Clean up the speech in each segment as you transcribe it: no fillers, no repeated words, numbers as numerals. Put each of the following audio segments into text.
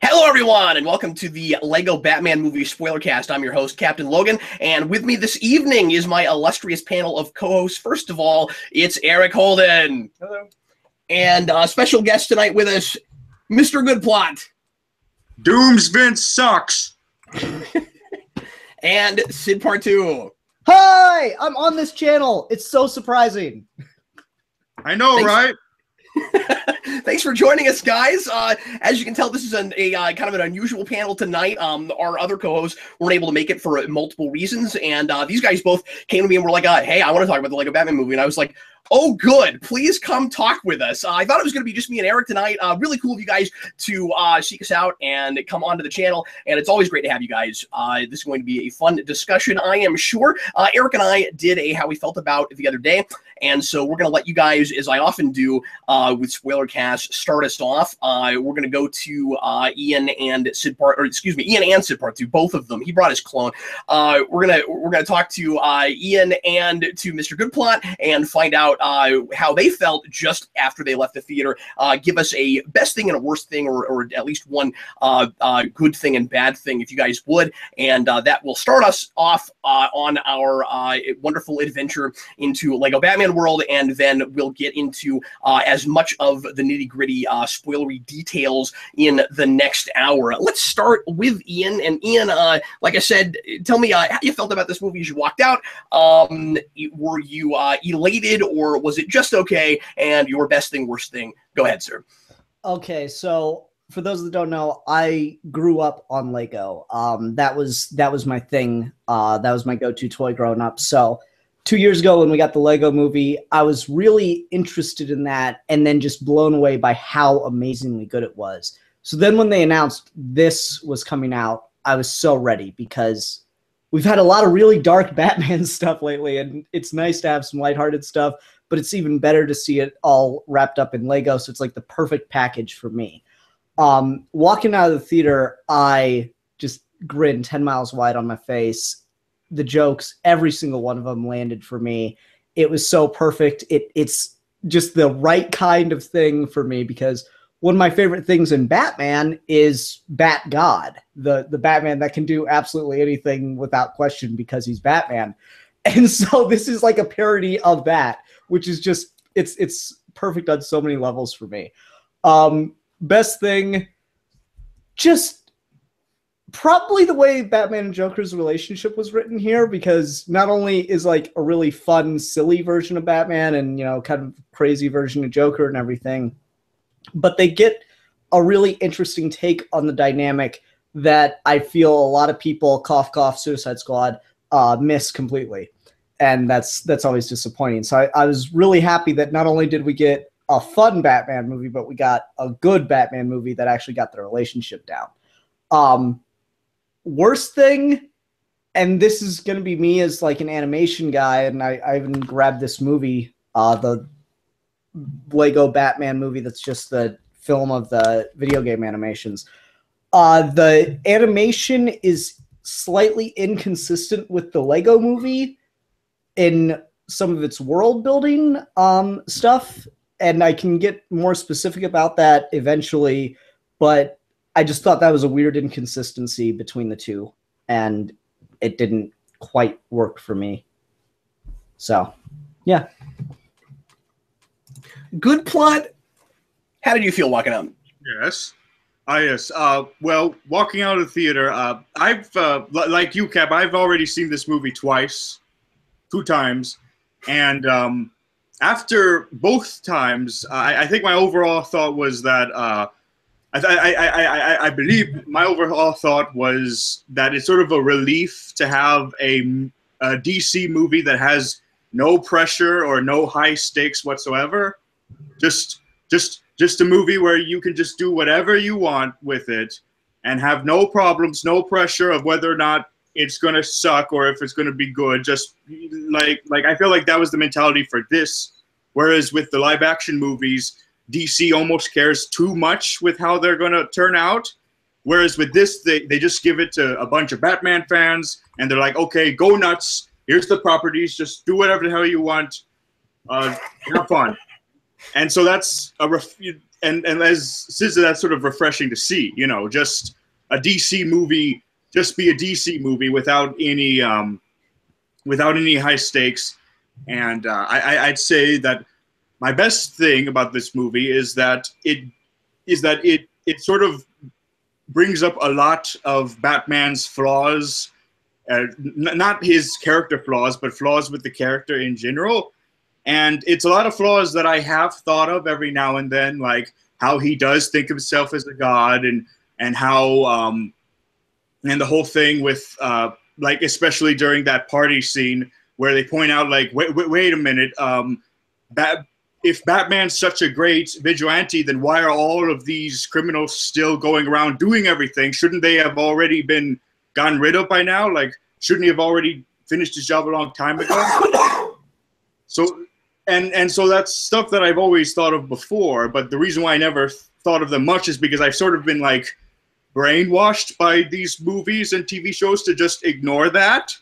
Hello, everyone, and welcome to the Lego Batman movie Spoilercast. I'm your host, Captain Logan, and with me this evening is my illustrious panel of co-hosts. First of all, it's Eric Holden. Hello. And special guest tonight with us, MrGoodPlot. Doomsvent sucks. And Sydpart2. Hi! I'm on this channel. It's so surprising. I know, right? Thanks for joining us, guys. As you can tell, this is a kind of an unusual panel tonight. Our other co-hosts weren't able to make it for multiple reasons, and these guys both came to me and were like, hey, I want to talk about the Lego Batman movie. And I was like, oh, good. Please come talk with us. I thought it was going to be just me and Eric tonight. Really cool of you guys to seek us out and come onto the channel, and it's always great to have you guys. This is going to be a fun discussion, I am sure. Eric and I did a How We Felt About the other day, and so we're going to let you guys, as I often do with Spoilercast, start us off. We're going to go to Ian and Sydpart2, both of them. He brought his clone. We're gonna talk to Ian and to MrGoodPlot and find out how they felt just after they left the theater. Give us a best thing and a worst thing, or at least one good thing and bad thing, if you guys would. And that will start us off on our wonderful adventure into Lego Batman world, and then we'll get into as much of the nitty-gritty spoilery details in the next hour. Let's start with Ian. And Ian, like I said, tell me how you felt about this movie as you walked out. Were you elated, or was it just okay? And your best thing, worst thing? Go ahead, sir. Okay, so for those that don't know, I grew up on Lego. That was my thing. That was my go-to toy growing up. So 2 years ago when we got the Lego movie, I was really interested in that and then just blown away by how amazingly good it was. So then when they announced this was coming out, I was so ready, because we've had a lot of really dark Batman stuff lately, and it's nice to have some lighthearted stuff, but it's even better to see it all wrapped up in Lego, so it's like the perfect package for me. Walking out of the theater, I just grinned 10 miles wide on my face. The jokes, every single one of them landed for me. It was so perfect. It's just the right kind of thing for me, because one of my favorite things in Batman is Bat God, the Batman that can do absolutely anything without question because he's Batman. And so this is like a parody of that, which is just, it's perfect on so many levels for me. Best thing, just probably the way Batman and Joker's relationship was written here, because not only is like a really fun, silly version of Batman and, you know, kind of crazy version of Joker and everything, but they get a really interesting take on the dynamic that I feel a lot of people, cough, cough, Suicide Squad, miss completely. And that's always disappointing. So I was really happy that not only did we get a fun Batman movie, but we got a good Batman movie that actually got the relationship down. Worst thing, and this is going to be me as like an animation guy, and I even grabbed this movie, the Lego Batman movie that's just the film of the video game animations. The animation is slightly inconsistent with the Lego movie in some of its world building stuff, and I can get more specific about that eventually, but I just thought that was a weird inconsistency between the two, and it didn't quite work for me. So, yeah. Good plot. How did you feel walking out? Yes. Yes. Well, walking out of the theater, I've, like you, Cap, I've already seen this movie twice, 2 times. And after both times, I think my overall thought was that, I believe my overall thought was that it's sort of a relief to have a DC movie that has no pressure or no high stakes whatsoever. Just a movie where you can just do whatever you want with it and have no problems, no pressure of whether or not it's gonna suck or if it's gonna be good. Just like I feel like that was the mentality for this. Whereas with the live action movies, DC almost cares too much with how they're going to turn out. Whereas with this, they just give it to a bunch of Batman fans, and they're like, okay, go nuts. Here's the properties. Just do whatever the hell you want. Have fun. And so that's and as SZA, that's sort of refreshing to see. You know, just a DC movie, just be a DC movie without any high stakes. And I'd say that my best thing about this movie is that it sort of brings up a lot of Batman's flaws, not his character flaws, but flaws with the character in general. And it's a lot of flaws that I have thought of every now and then, like how he does think of himself as a god, and how and the whole thing with like, especially during that party scene where they point out, like, wait a minute, if Batman's such a great vigilante, then why are all of these criminals still going around doing everything? Shouldn't they have already been gotten rid of by now? Like, shouldn't he have already finished his job a long time ago? So, and so that's stuff that I've always thought of before, but the reason why I never thought of them much is because I've sort of been, like, brainwashed by these movies and TV shows to just ignore that.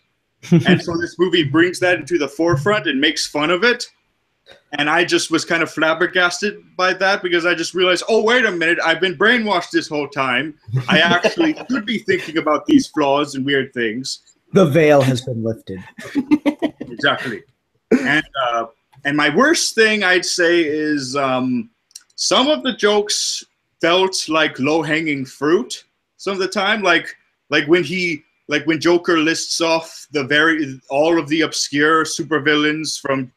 And so this movie brings that into the forefront and makes fun of it. And I just was kind of flabbergasted by that, because I just realized, oh, wait a minute, I've been brainwashed this whole time. I actually should be thinking about these flaws and weird things. The veil has been lifted. Exactly. And my worst thing, I'd say, is some of the jokes felt like low-hanging fruit some of the time. Like when Joker lists off all of the obscure supervillains from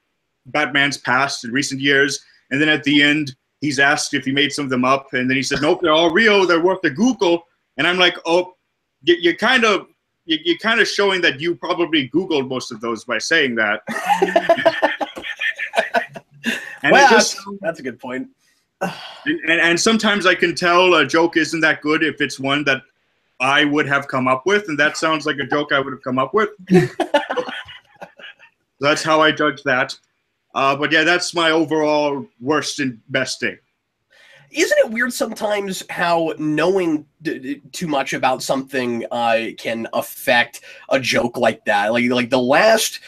Batman's past in recent years, and then at the end he's asked if he made some of them up, and then he said, nope, they're all real, they're worth a Google. And I'm like, oh, you're kind of showing that you probably Googled most of those by saying that. And well, that's a good point. And sometimes I can tell a joke isn't that good if it's one that I would have come up with, and that sounds like a joke I would have come up with. That's how I judge that. But yeah, that's my overall worst and best thing. Isn't it weird sometimes how knowing too much about something can affect a joke like that? Like the last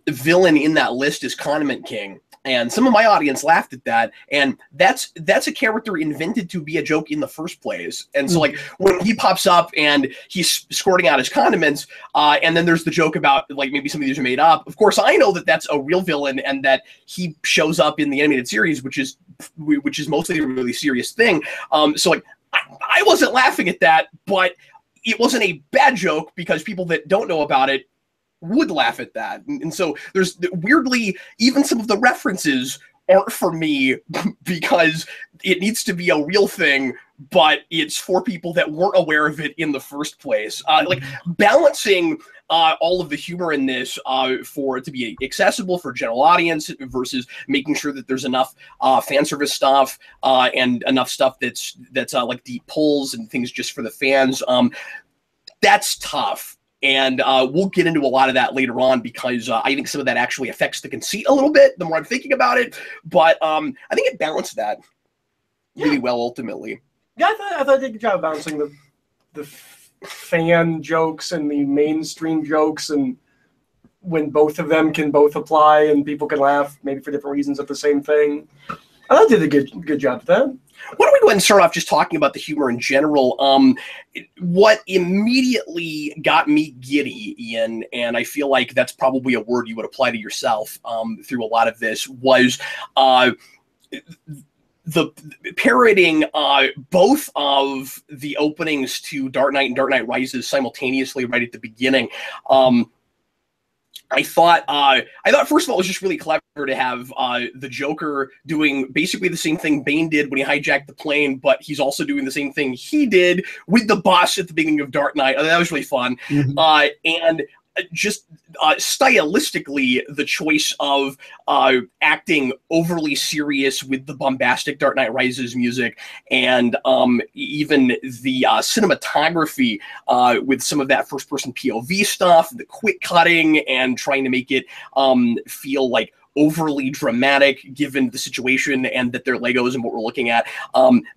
villain in that list is Condiment King. And some of my audience laughed at that, and that's a character invented to be a joke in the first place. And so, like, when he pops up and he's squirting out his condiments, and then there's the joke about, like, maybe some of these are made up. Of course, I know that that's a real villain, and that he shows up in the animated series, which is mostly a really serious thing. So, like, I wasn't laughing at that, but it wasn't a bad joke, because people that don't know about it would laugh at that. And so there's weirdly, even some of the references aren't for me, because it needs to be a real thing, but it's for people that weren't aware of it in the first place. Like balancing all of the humor in this for it to be accessible for a general audience versus making sure that there's enough fan service stuff and enough stuff that's like deep pulls and things just for the fans. That's tough. And we'll get into a lot of that later on, because I think some of that actually affects the conceit a little bit the more I'm thinking about it. But I think it balanced that really well ultimately. Yeah, I thought I did a good job balancing the fan jokes and the mainstream jokes, and when both of them can both apply and people can laugh maybe for different reasons at the same thing. I thought I did a good job at that. Why don't we go ahead and start off just talking about the humor in general? What immediately got me giddy, Ian, and I feel like that's probably a word you would apply to yourself through a lot of this, was the parroting both of the openings to Dark Knight and Dark Knight Rises simultaneously right at the beginning. I thought first of all, it was just really clever to have the Joker doing basically the same thing Bane did when he hijacked the plane, but he's also doing the same thing he did with the boss at the beginning of Dark Knight. That was really fun. And just stylistically, the choice of acting overly serious with the bombastic Dark Knight Rises music, and even the cinematography with some of that first-person POV stuff, the quick cutting, and trying to make it feel like overly dramatic given the situation and that they're Legos and what we're looking at.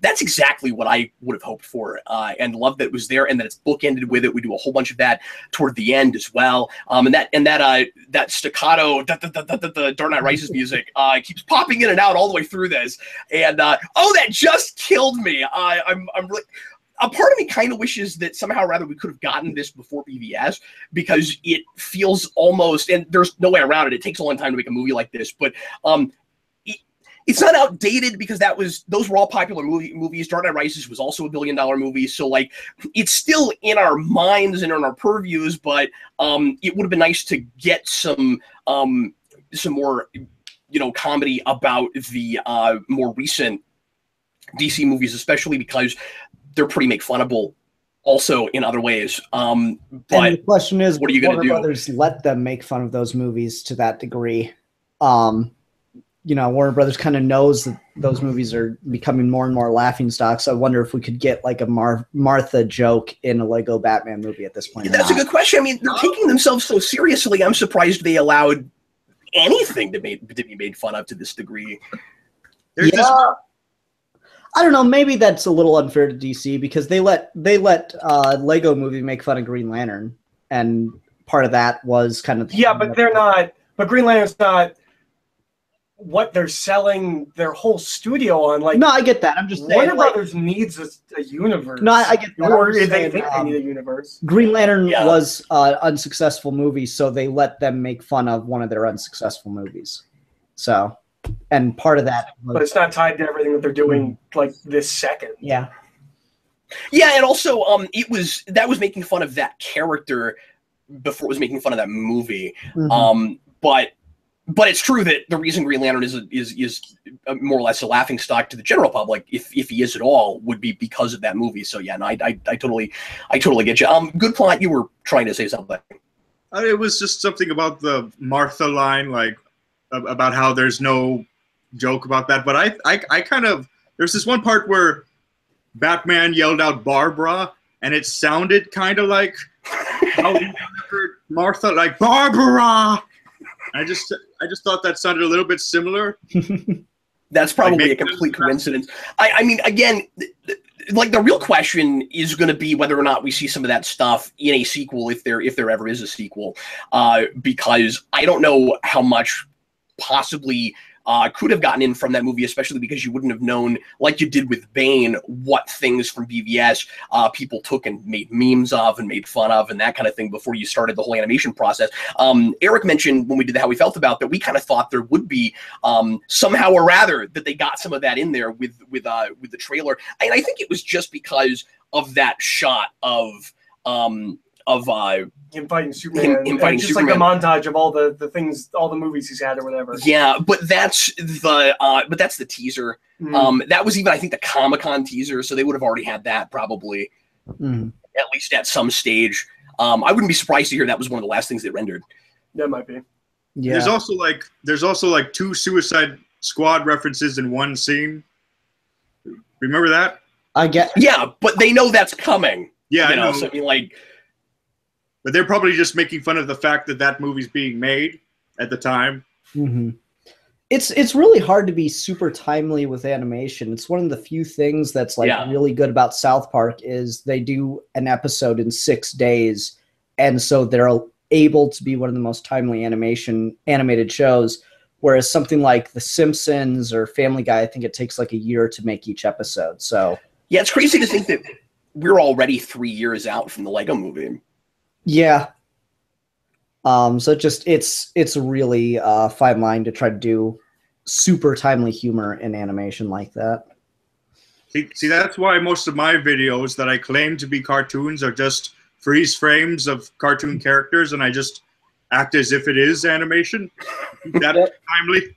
That's exactly what I would have hoped for, and love that it was there and that it's bookended with it. We do a whole bunch of that toward the end as well. And that staccato, the Dark Knight Rises music keeps popping in and out all the way through this. And oh, that just killed me. I'm really. A part of me kind of wishes that somehow or rather we could have gotten this before BVS, because it feels almost, and there's no way around it, it takes a long time to make a movie like this, but it's not outdated because those were all popular movies. Dark Knight Rises was also $1 billion movie, so like it's still in our minds and in our purviews, but it would have been nice to get some more, comedy about the more recent DC movies, especially because they're pretty make-funnable also in other ways. But and the question is, what are you going to do? Warner Brothers let them make fun of those movies to that degree. Warner Brothers kind of knows that those movies are becoming more and more laughingstock. So I wonder if we could get like a Martha joke in a Lego Batman movie at this point. That's a good question. I mean, they're taking themselves so seriously. I'm surprised they allowed anything to be made fun of to this degree. I don't know. Maybe that's a little unfair to DC because they let Lego Movie make fun of Green Lantern, and part of that was kind of but they're not. But Green Lantern's not what they're selling their whole studio on. Like, no, I get that. I'm just saying, Warner Brothers needs a universe. No, I get that. Or they think they need a universe. Green Lantern was an unsuccessful movie, so they let them make fun of one of their unsuccessful movies. So. And part of that, but it's not tied to everything that they're doing like this second. Yeah, and also that was making fun of that character before it was making fun of that movie. But it's true that the reason Green Lantern is more or less a laughingstock to the general public, if he is at all, would be because of that movie. So yeah, no, I totally get you. Good plot. You were trying to say something. It was just something about the Martha line, like. About how there's no joke about that, but I kind of, there's this one part where Batman yelled out Barbara, and it sounded kind of like how he heard Martha, like Barbara. I just thought that sounded a little bit similar. That's probably a complete coincidence. I mean, again, like the real question is going to be whether or not we see some of that stuff in a sequel, if there ever is a sequel, because I don't know how much possibly could have gotten in from that movie, especially because you wouldn't have known, like you did with Bane, what things from BVS people took and made memes of and made fun of and that kind of thing before you started the whole animation process. Eric mentioned when we did the How We Felt About that, we kind of thought there would be somehow or rather that they got some of that in there with the trailer. And I think it was just because of that shot of him fighting Superman. Him fighting just Superman. Like the montage of all the things, all the movies he's had or whatever. Yeah, but that's the teaser. That was even, I think, the Comic-Con teaser, so they would have already had that probably, at least at some stage. I wouldn't be surprised to hear that was one of the last things they rendered. That might be. Yeah. There's also like 2 Suicide Squad references in one scene. Remember that? I get. Yeah, but they know that's coming. Yeah, I know. So I mean, like. But they're probably just making fun of the fact that that movie's being made at the time. It's really hard to be super timely with animation. It's one of the few things that's really good about South Park is they do an episode in 6 days, and so they're able to be one of the most timely animated shows. Whereas something like The Simpsons or Family Guy, I think it takes like a year to make each episode. So yeah, it's crazy to think that we're already 3 years out from the Lego Movie. Yeah. So it's a really fine line to try to do super timely humor in animation like that. See, that's why most of my videos that I claim to be cartoons are just freeze frames of cartoon characters, and I just act as if it is animation. That timely.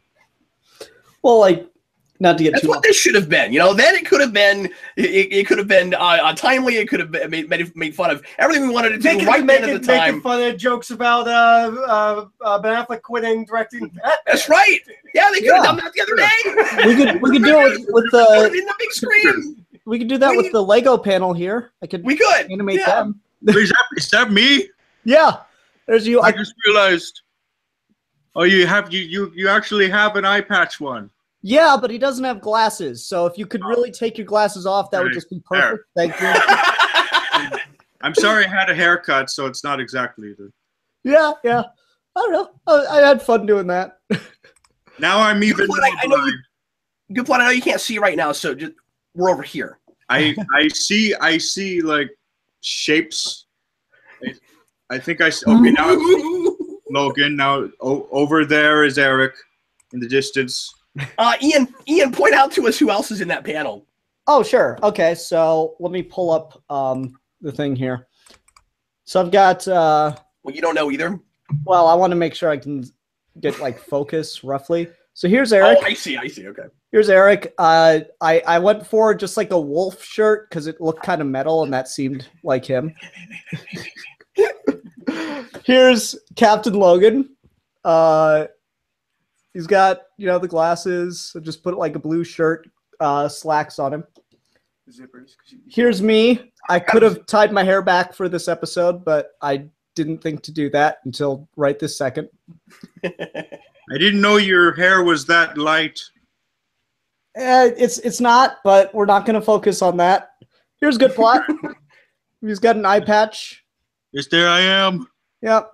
Well, like, not to get That's too. That's what this should have been. Then it could have been. It could have been timely. It could have been made fun of everything we wanted to do right then at the time. Making fun of jokes about Ben Affleck quitting directing. That's right. Yeah, they could have done that the other day. We could do it with the in the big screen. We could do that with the Lego panel here. We could animate them. Is that me? Yeah. There's you. I just realized. Oh, you actually have an eye patch one. Yeah, but he doesn't have glasses. So if you could really take your glasses off, that would just be perfect. Thank you. I'm sorry I had a haircut, so it's not exactly the... Yeah. I don't know. I had fun doing that. Now I'm even more blind. GoodPlot, I know you can't see right now, so we're over here. I see like shapes. I think I see. Okay, now Logan. Now over there is Eric in the distance. Ian, point out to us who else is in that panel. Oh, sure. Okay, so let me pull up the thing here. So I've got. Well, you don't know either. Well, I want to make sure I can get like focus roughly. So here's Eric. Oh, I see. Okay. Here's Eric. I went for just like a wolf shirt because it looked kind of metal and that seemed like him. Here's Captain Logan. He's got, the glasses. So just put like a blue shirt, slacks on him. Zippers. Here's me. I could have tied my hair back for this episode, but I didn't think to do that until right this second. I didn't know your hair was that light. It's not, but we're not going to focus on that. Here's GoodPlot. He's got an eye patch. Yes, there I am. Yep.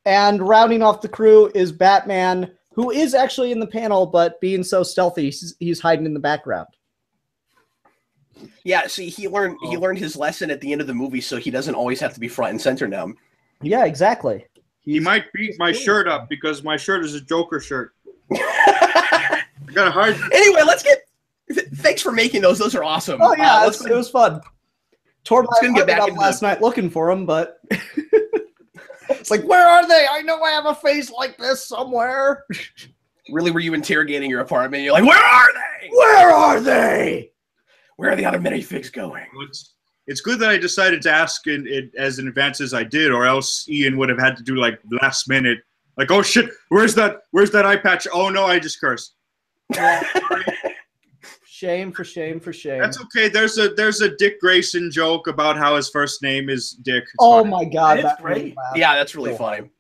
And rounding off the crew is Batman, who is actually in the panel, but being so stealthy, he's hiding in the background. Yeah, see, he learned his lesson at the end of the movie, so he doesn't always have to be front and center now. Yeah, exactly. He might beat my shirt up because my shirt is a Joker shirt. I got a hard. Anyway, let's get. Thanks for making those. Those are awesome. Oh yeah, it was fun. Tore my get back up last night looking for them, but it's like, where are they? I know I have a face like this somewhere. Really, were you interrogating your apartment? You're like, where are they? Where are they? Where are the other minifigs going? It's good that I decided to ask it as in advance as I did, or else Ian would have had to do like last minute, like, oh shit, where's that eye patch? Oh no, I just cursed. Shame for shame for shame. That's okay. There's a Dick Grayson joke about how his first name is Dick. It's oh funny. my god, that's great. Yeah, that's really funny.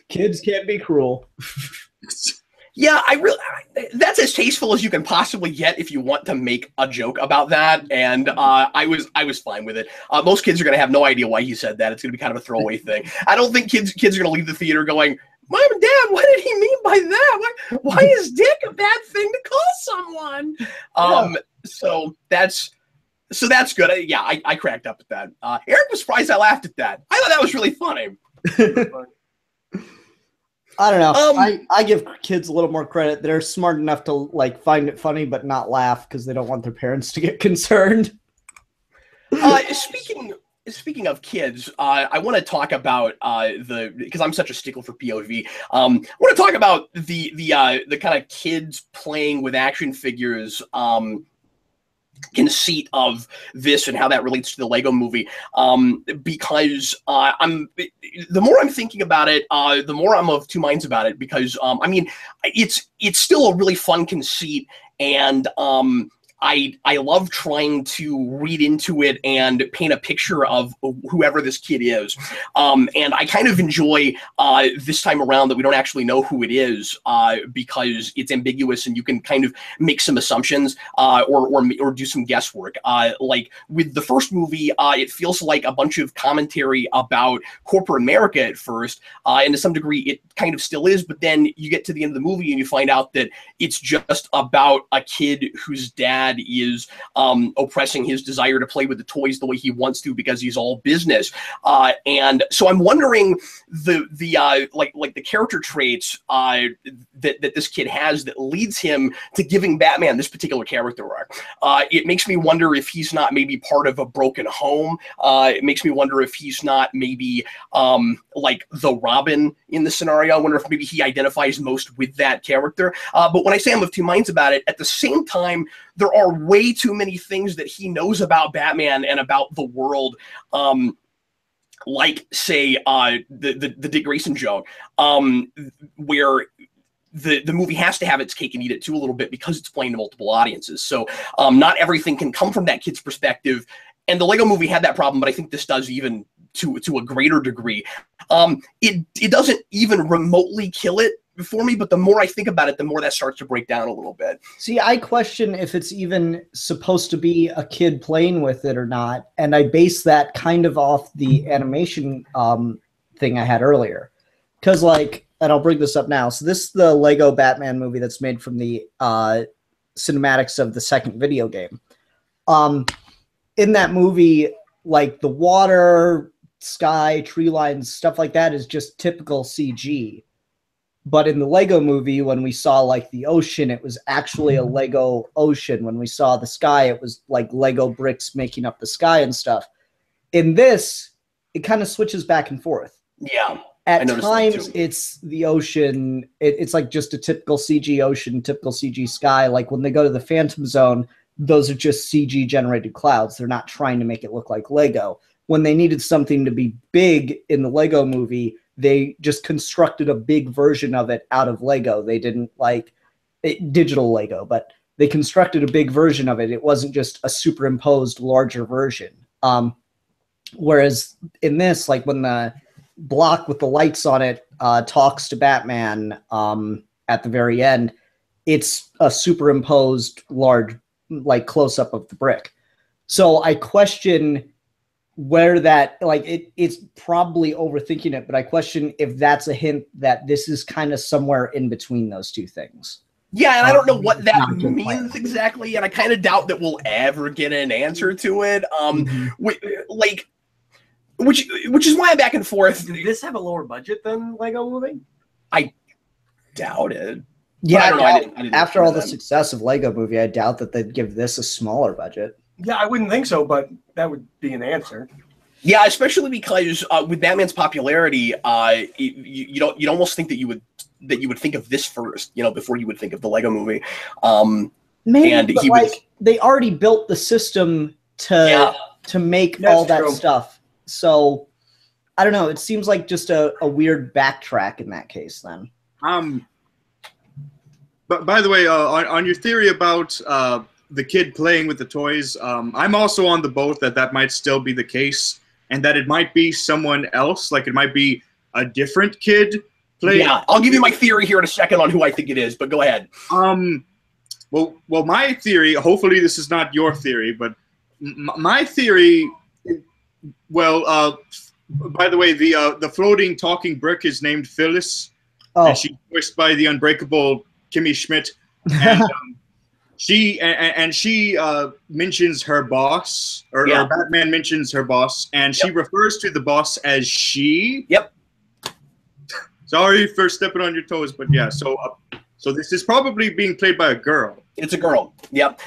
Kids can't be cruel. Yeah, that's as tasteful as you can possibly get if you want to make a joke about that, and I was fine with it. Most kids are going to have no idea why he said that. It's going to be kind of a throwaway thing. I don't think kids are going to leave the theater going, Mom and Dad, what did he mean by that? Why is Dick a bad thing to call someone? So that's good. Yeah, I cracked up at that. Eric was surprised I laughed at that. I thought that was really funny. I don't know. I give kids a little more credit. They're smart enough to like find it funny but not laugh because they don't want their parents to get concerned. Speaking of kids, I want to talk about because I'm such a stickler for POV. I want to talk about the kind of kids playing with action figures conceit of this and how that relates to the Lego movie, because the more I'm thinking about it, the more I'm of two minds about it, because I mean it's still a really fun conceit, and I love trying to read into it and paint a picture of whoever this kid is. And I kind of enjoy this time around that we don't actually know who it is, because it's ambiguous and you can kind of make some assumptions or do some guesswork. Like with the first movie, it feels like a bunch of commentary about corporate America at first, and to some degree it kind of still is, but then you get to the end of the movie and you find out that it's just about a kid whose dad is oppressing his desire to play with the toys the way he wants to because he's all business. And so I'm wondering the character traits that this kid has that leads him to giving Batman this particular character arc. It makes me wonder if he's not maybe part of a broken home. It makes me wonder if he's not maybe like the Robin in the scenario. I wonder if maybe he identifies most with that character. But when I say I'm of two minds about it, at the same time, there are way too many things that he knows about Batman and about the world, like, say, the Dick Grayson joke, where the movie has to have its cake and eat it too a little bit because it's playing to multiple audiences. So not everything can come from that kid's perspective. And the Lego movie had that problem, but I think this does even to a greater degree. It doesn't even remotely kill it for me, but the more I think about it, the more that starts to break down a little bit. See, I question if it's even supposed to be a kid playing with it or not, and I base that kind of off the animation thing I had earlier. Because, like, and I'll bring this up now. So this is the Lego Batman movie that's made from the cinematics of the second video game. In that movie, like, the water, sky, tree lines, stuff like that is just typical CG. But in the Lego movie, when we saw, like, the ocean, it was actually a Lego ocean. When we saw the sky, it was like Lego bricks making up the sky and stuff. In this, it kind of switches back and forth. Yeah. At times, it's the ocean. It's like just a typical CG ocean, typical CG sky. Like when they go to the Phantom Zone, those are just CG generated clouds. They're not trying to make it look like Lego. When they needed something to be big in the Lego movie, they just constructed a big version of it out of Lego. They didn't digital Lego, but they constructed a big version of it. It wasn't just a superimposed larger version. Whereas in this, like when the block with the lights on it talks to Batman at the very end, it's a superimposed large, like, close-up of the brick. So I question where that, like, it's probably overthinking it, but I question if that's a hint that this is kind of somewhere in between those two things. Yeah, and I don't know what that means exactly, and I kind of doubt that we'll ever get an answer to it. Which is why I'm back and forth. Did this have a lower budget than Lego Movie? I doubt it. Yeah, I didn't after all the success of Lego Movie, I doubt that they'd give this a smaller budget. Yeah, I wouldn't think so, but that would be an answer. Yeah, especially because with Batman's popularity, you'd almost think that you would think of this first, before you would think of the Lego Movie. Maybe, and but they already built the system to make all that stuff. So I don't know. It seems like just a weird backtrack in that case. Then. But by the way, on your theory about the kid playing with the toys, I'm also on the boat that might still be the case, and that it might be someone else. Like it might be a different kid playing. Yeah, I'll give you my theory here in a second on who I think it is. But go ahead. Well, my theory. Hopefully, this is not your theory, but my theory. Well, by the way, the floating talking brick is named Phyllis. Oh. And she's voiced by the unbreakable Kimmy Schmidt. And she mentions her boss, or Batman mentions her boss, and she refers to the boss as she. Yep. Sorry for stepping on your toes, but yeah. So this is probably being played by a girl. It's a girl. Yep.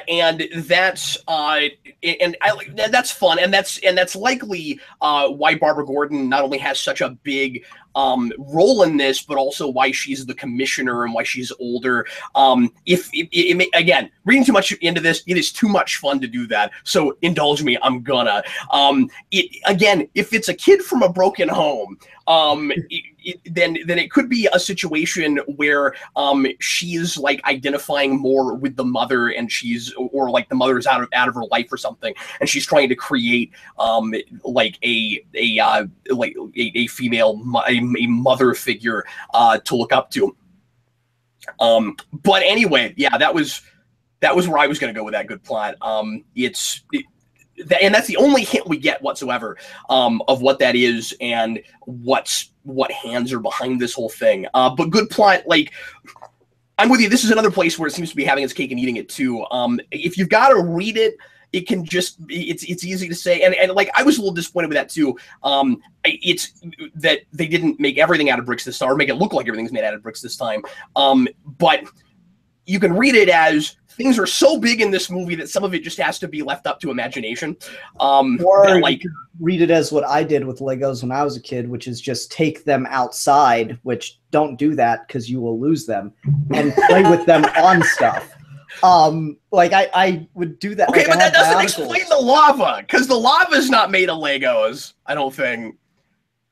And that's that's fun, and that's likely why Barbara Gordon not only has such a big role in this, but also why she's the commissioner and why she's older. Again, reading too much into this, it is too much fun to do that. So indulge me. I'm gonna. Again, if it's a kid from a broken home, then it could be a situation where she's like identifying more with the mother, and or like the mother's out of her life or something, and she's trying to create like a female, a mother figure to look up to. But anyway, yeah, that was where I was going to go with that good plot. And that's the only hint we get whatsoever of what that is and what hands are behind this whole thing. But good plot, like, I'm with you. This is another place where it seems to be having its cake and eating it too. If you've got to read it, it can just it's easy to say, and like I was a little disappointed with that too. It's that they didn't make everything out of bricks this time, or make it look like everything's made out of bricks this time. But you can read it as things are so big in this movie that some of it just has to be left up to imagination. Or like read it as what I did with Legos when I was a kid, which is just take them outside, which don't do that because you will lose them, and play with them on stuff. Like I would do that. Okay, like but that doesn't explain the lava, because the lava's not made of Legos, I don't think.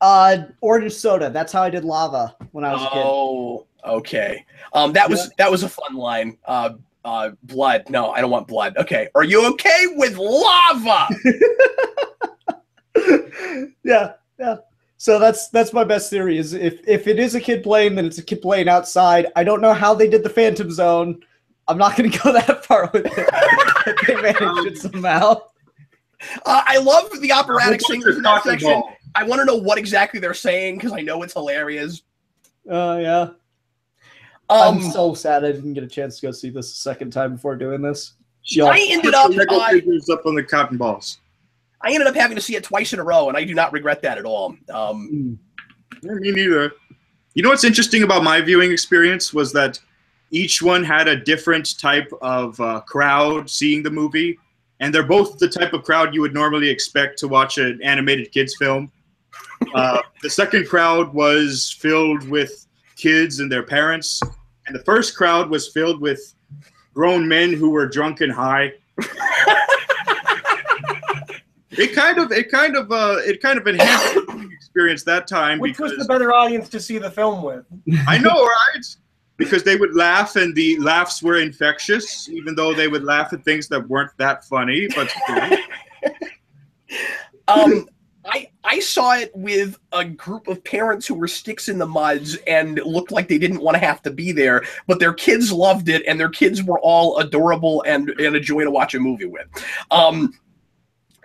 Orange soda. That's how I did lava when I was a kid. Oh, okay. That was a fun line. Blood. No, I don't want blood. Okay. Are you okay with lava? Yeah. So that's my best theory. Is if it is a kid playing, then it's a kid playing outside. I don't know how they did the Phantom Zone. I'm not going to go that far with it. They managed it somehow. I love the operatic singers in that section. I want to know what exactly they're saying because I know it's hilarious. Yeah. I'm so sad I didn't get a chance to go see this a second time before doing this. I ended up up on the cotton balls. I ended up having to see it twice in a row, and I do not regret that at all. Me neither. You know what's interesting about my viewing experience was that each one had a different type of crowd seeing the movie, and they're both the type of crowd you would normally expect to watch an animated kids film. The second crowd was filled with kids and their parents, and the first crowd was filled with grown men who were drunk and high. It kind of enhanced the experience that time. Which was the better audience to see the film with? I know, right? Because they would laugh, and the laughs were infectious, even though they would laugh at things that weren't that funny. But I saw it with a group of parents who were sticks in the muds and looked like they didn't want to have to be there, but their kids loved it, and their kids were all adorable and a joy to watch a movie with.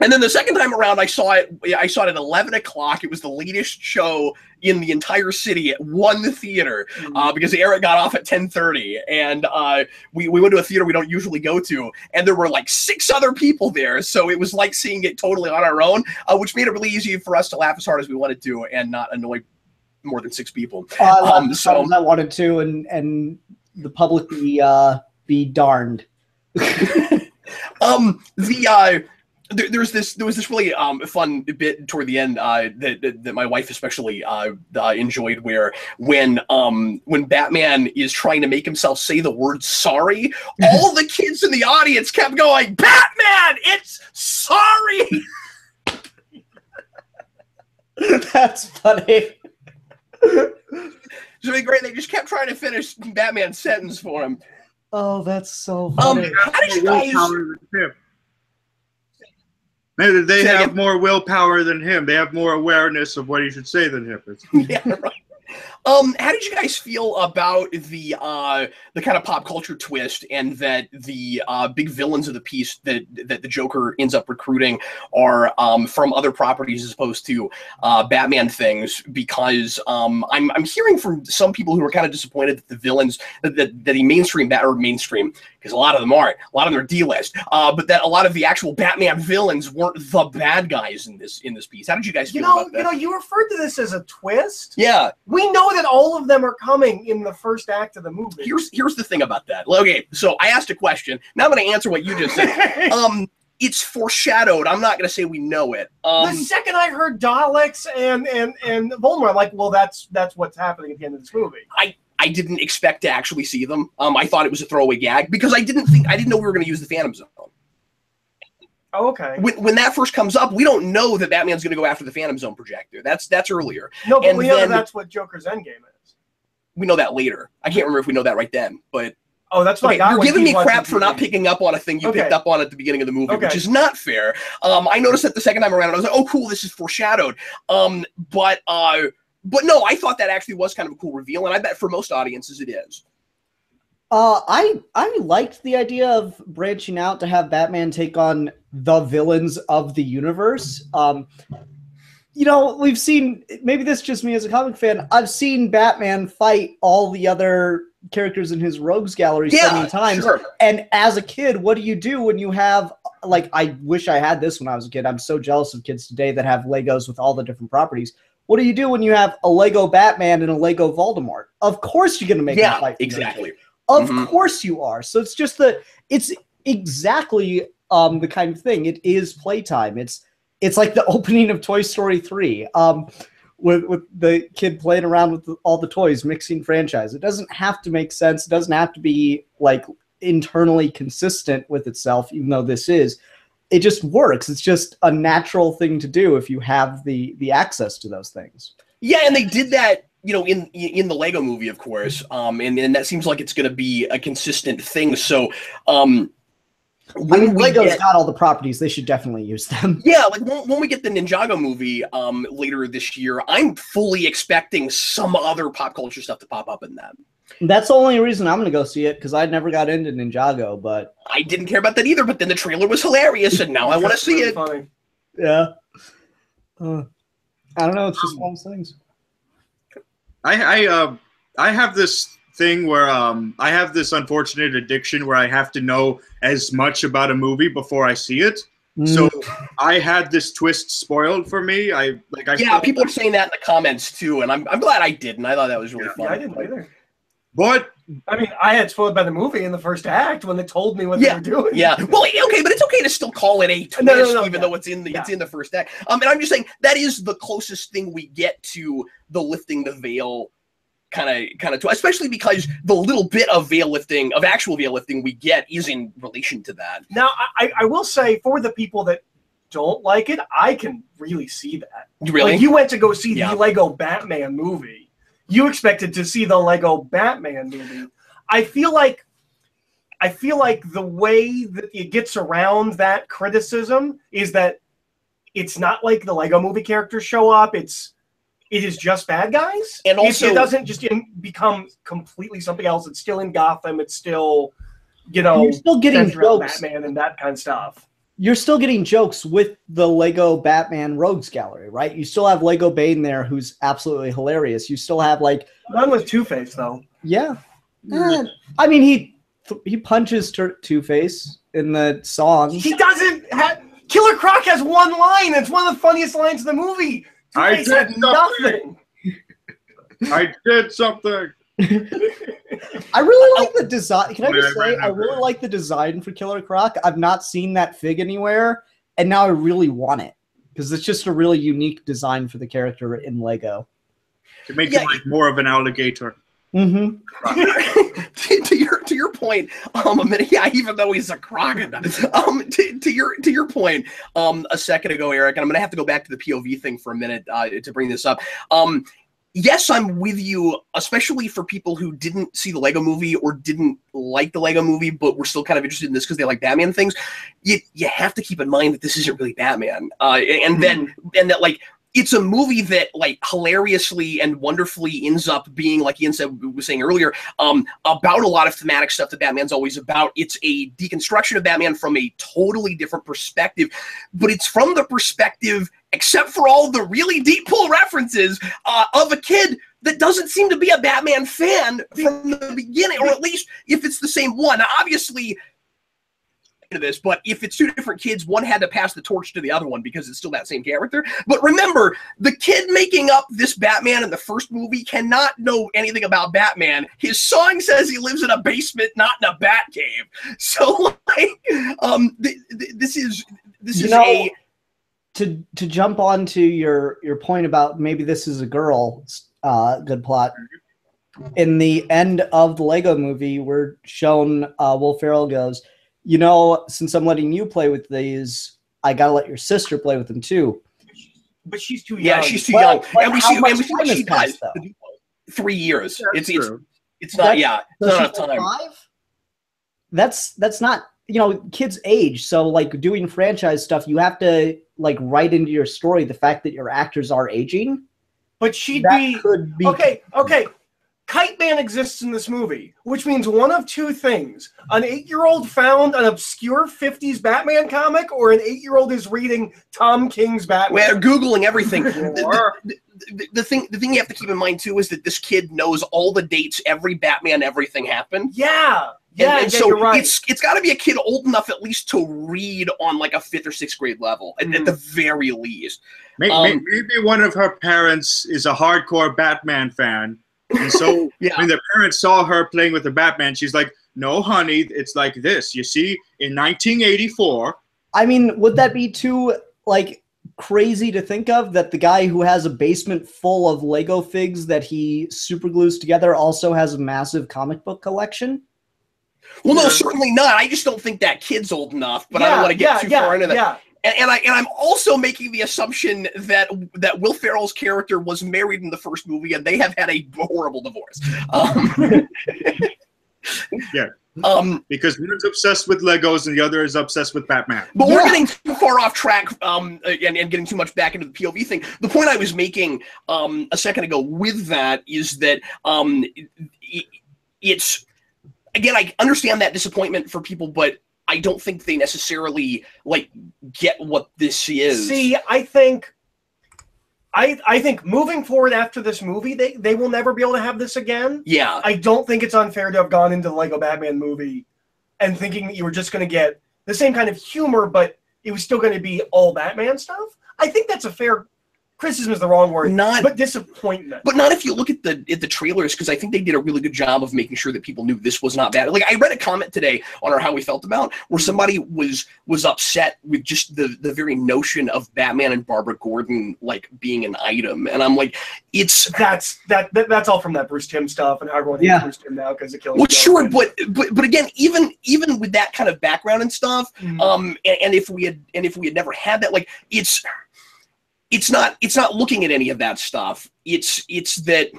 And then the second time around, I saw it at 11 o'clock. It was the latest show in the entire city at one theater because Eric got off at 10:30. And we went to a theater we don't usually go to. And there were like 6 other people there. So it was like seeing it totally on our own, which made it really easy for us to laugh as hard as we wanted to and not annoy more than 6 people. So I wanted to, and the public be darned. There was this really fun bit toward the end that my wife especially enjoyed, where when Batman is trying to make himself say the word sorry, all the kids in the audience kept going, "Batman, it's sorry!" That's funny. So it'd be great. They just kept trying to finish Batman's sentence for him. Oh, that's so funny. How did you guys... They have more willpower than him. They have more awareness of what he should say than him. Yeah, right. How did you guys feel about the kind of pop culture twist, and that the big villains of the piece that the Joker ends up recruiting are from other properties as opposed to Batman things? Because I'm hearing from some people who are kind of disappointed that the villains that the mainstream because a lot of them aren't. A lot of them are D-list. But that a lot of the actual Batman villains weren't the bad guys in this piece. How did you guys feel about that? You referred to this as a twist. Yeah. We know that all of them are coming in the first act of the movie. Here's the thing about that. Okay, so I asked a question. Now I'm going to answer what you just said. It's foreshadowed. I'm not going to say we know it. The second I heard Daleks and Voldemort, I'm like, well, that's what's happening at the end of this movie. I didn't expect to actually see them. I thought it was a throwaway gag because I didn't know we were going to use the Phantom Zone. Oh, okay. When that first comes up, we don't know that Batman's going to go after the Phantom Zone projector. That's earlier. No, but we know that's what Joker's endgame is. We know that later. I can't remember if we know that right then, but... Oh, that's right. Okay, you're giving me crap for not picking up on a thing you picked up on at the beginning of the movie, which is not fair. I noticed that the second time around, and I was like, oh, cool, this is foreshadowed. But no, I thought that actually was kind of a cool reveal, and I bet for most audiences it is. I liked the idea of branching out to have Batman take on the villains of the universe. We've seen, maybe this is just me as a comic fan, I've seen Batman fight all the other characters in his rogues gallery so many times. Sure. And as a kid, what do you do when you have, like, I wish I had this when I was a kid. I'm so jealous of kids today that have Legos with all the different properties. What do you do when you have a Lego Batman and a Lego Voldemort? Of course you're going to make them fight. Exactly. Of course you are. So it's just it's exactly the kind of thing. It is playtime. It's like the opening of Toy Story 3 with the kid playing around with all the toys, mixing franchise. It doesn't have to make sense. It doesn't have to be like internally consistent with itself, even though this is. It just works. It's just a natural thing to do if you have the access to those things. Yeah, and they did that, in the Lego movie, of course. And that seems like it's going to be a consistent thing. So, Lego's got all the properties. They should definitely use them. Yeah, like when we get the Ninjago movie later this year, I'm fully expecting some other pop culture stuff to pop up in that. That's the only reason I'm going to go see it, because I never got into Ninjago, but... I didn't care about that either, but then the trailer was hilarious, and now I want to see it. Funny. Yeah. I don't know, it's just one of those things. I have this thing where I have this unfortunate addiction where I have to know as much about a movie before I see it. So I had this twist spoiled for me. People are saying that in the comments too, and I'm glad I didn't. I thought that was really fun. Yeah, I didn't either. But I mean, I had spoiled by the movie in the first act when they told me what they were doing. Yeah. Well, okay, but it's okay to still call it a twist, even though it's in the first act. And I'm just saying that is the closest thing we get to the lifting the veil kind of, especially because the little bit of actual veil lifting we get is in relation to that. Now, I will say, for the people that don't like it, I can really see that. Really? Like, you went to go see the Lego Batman movie. You expected to see the Lego Batman movie. I feel like the way that it gets around that criticism is that it's not like the Lego movie characters show up. It is just bad guys. And also, it doesn't just become completely something else. It's still in Gotham. It's still, you're still getting jokes, Batman and that kind of stuff. You're still getting jokes with the Lego Batman Rogues Gallery, right? You still have Lego Bane there, who's absolutely hilarious. You still have none with Two-Face though. Yeah, I mean he punches Two-Face in the song. He doesn't have. Killer Croc has one line. It's one of the funniest lines in the movie. I did nothing. I did something. I really like the design. Can I just say, I really like the design for Killer Croc. I've not seen that fig anywhere, and now I really want it because it's just a really unique design for the character in Lego. To make him like more of an alligator. Mm-hmm. to your point, even though he's a crocodile. To your point, a second ago, Eric, and I'm gonna have to go back to the POV thing for a minute to bring this up. Yes, I'm with you, especially for people who didn't see the Lego movie or didn't like the Lego movie, but were still kind of interested in this because they like Batman things. You have to keep in mind that this isn't really Batman, and that like it's a movie that like hilariously and wonderfully ends up being, like Ian was saying earlier, about a lot of thematic stuff that Batman's always about. It's a deconstruction of Batman from a totally different perspective, but it's from the perspective, except for all the really deep pull references, of a kid that doesn't seem to be a Batman fan from the beginning, or at least if it's the same one. Now, obviously, this, but if it's two different kids, one had to pass the torch to the other one because it's still that same character. But remember, the kid making up this Batman in the first movie cannot know anything about Batman. His song says he lives in a basement, not in a bat cave. So, like, this is to jump onto your point about maybe this is a girl. Good plot. In the end of the Lego movie, we're shown Will Ferrell goes, since I'm letting you play with these, I gotta let your sister play with them too. But she's too young. Yeah, she's too young. And we see she does. 3 years. It's not enough time. 5? That's not, kids age. So like doing franchise stuff, you have to like write into your story the fact that your actors are aging. But could be okay. Kite Man exists in this movie, which means one of two things. An 8-year-old found an obscure 50s Batman comic, or an 8-year-old is reading Tom King's Batman. We're Googling everything. The thing you have to keep in mind, too, is that this kid knows all the dates every Batman everything happened. Yeah. So you're right. It's got to be a kid old enough at least to read on like a 5th or 6th grade level, at the very least. Maybe one of her parents is a hardcore Batman fan. And so when the parents saw her playing with the Batman, she's like, no, honey, it's like this. You see, in 1984. I mean, would that be too, like, crazy to think of that the guy who has a basement full of Lego figs that he superglues together also has a massive comic book collection? Well, no, certainly not. I just don't think that kid's old enough, but I don't want to get too far into that. Yeah. And I'm also making the assumption that Will Ferrell's character was married in the first movie and they have had a horrible divorce. Yeah. Because one's obsessed with Legos and the other is obsessed with Batman. But we're getting too far off track and getting too much back into the POV thing. The point I was making a second ago with that is that it's, again, I understand that disappointment for people, but I don't think they necessarily like get what this is. See, I think moving forward after this movie, they will never be able to have this again. Yeah. I don't think it's unfair to have gone into the Lego Batman movie and thinking that you were just going to get the same kind of humor, but it was still going to be all Batman stuff. I think that's a fair criticism is the wrong word, but disappointment. But not if you look at the trailers, because I think they did a really good job of making sure that people knew this was not bad. Like, I read a comment today on our How We Felt About, where somebody was upset with just the very notion of Batman and Barbara Gordon like being an item, and I'm like, that's all from that Bruce Timm stuff, and everyone hates Bruce Timm now because it kills. Well, sure, but again, even with that kind of background and stuff, and if we had never had that, like, it's not looking at any of that stuff. It's a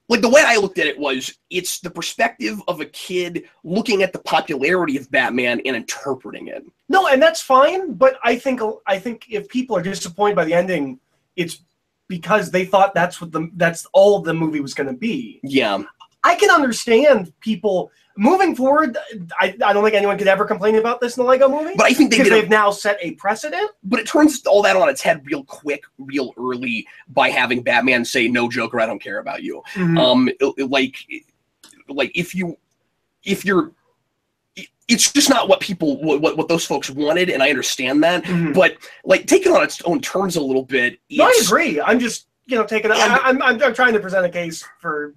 like, the way I looked at it was, it's the perspective of a kid looking at the popularity of Batman and interpreting it. No, and that's fine, but I think if people are disappointed by the ending, it's because they thought that's all the movie was going to be. Yeah. I can understand people moving forward. I don't think anyone could ever complain about this in the Lego movie. But I think they've now set a precedent. But it turns all that on its head real quick, real early, by having Batman say, "No, Joker, I don't care about you." Like if you're, it's just not what people what those folks wanted, and I understand that. But like, take it on its own terms a little bit. No, I agree. I'm just taking. I'm trying to present a case for.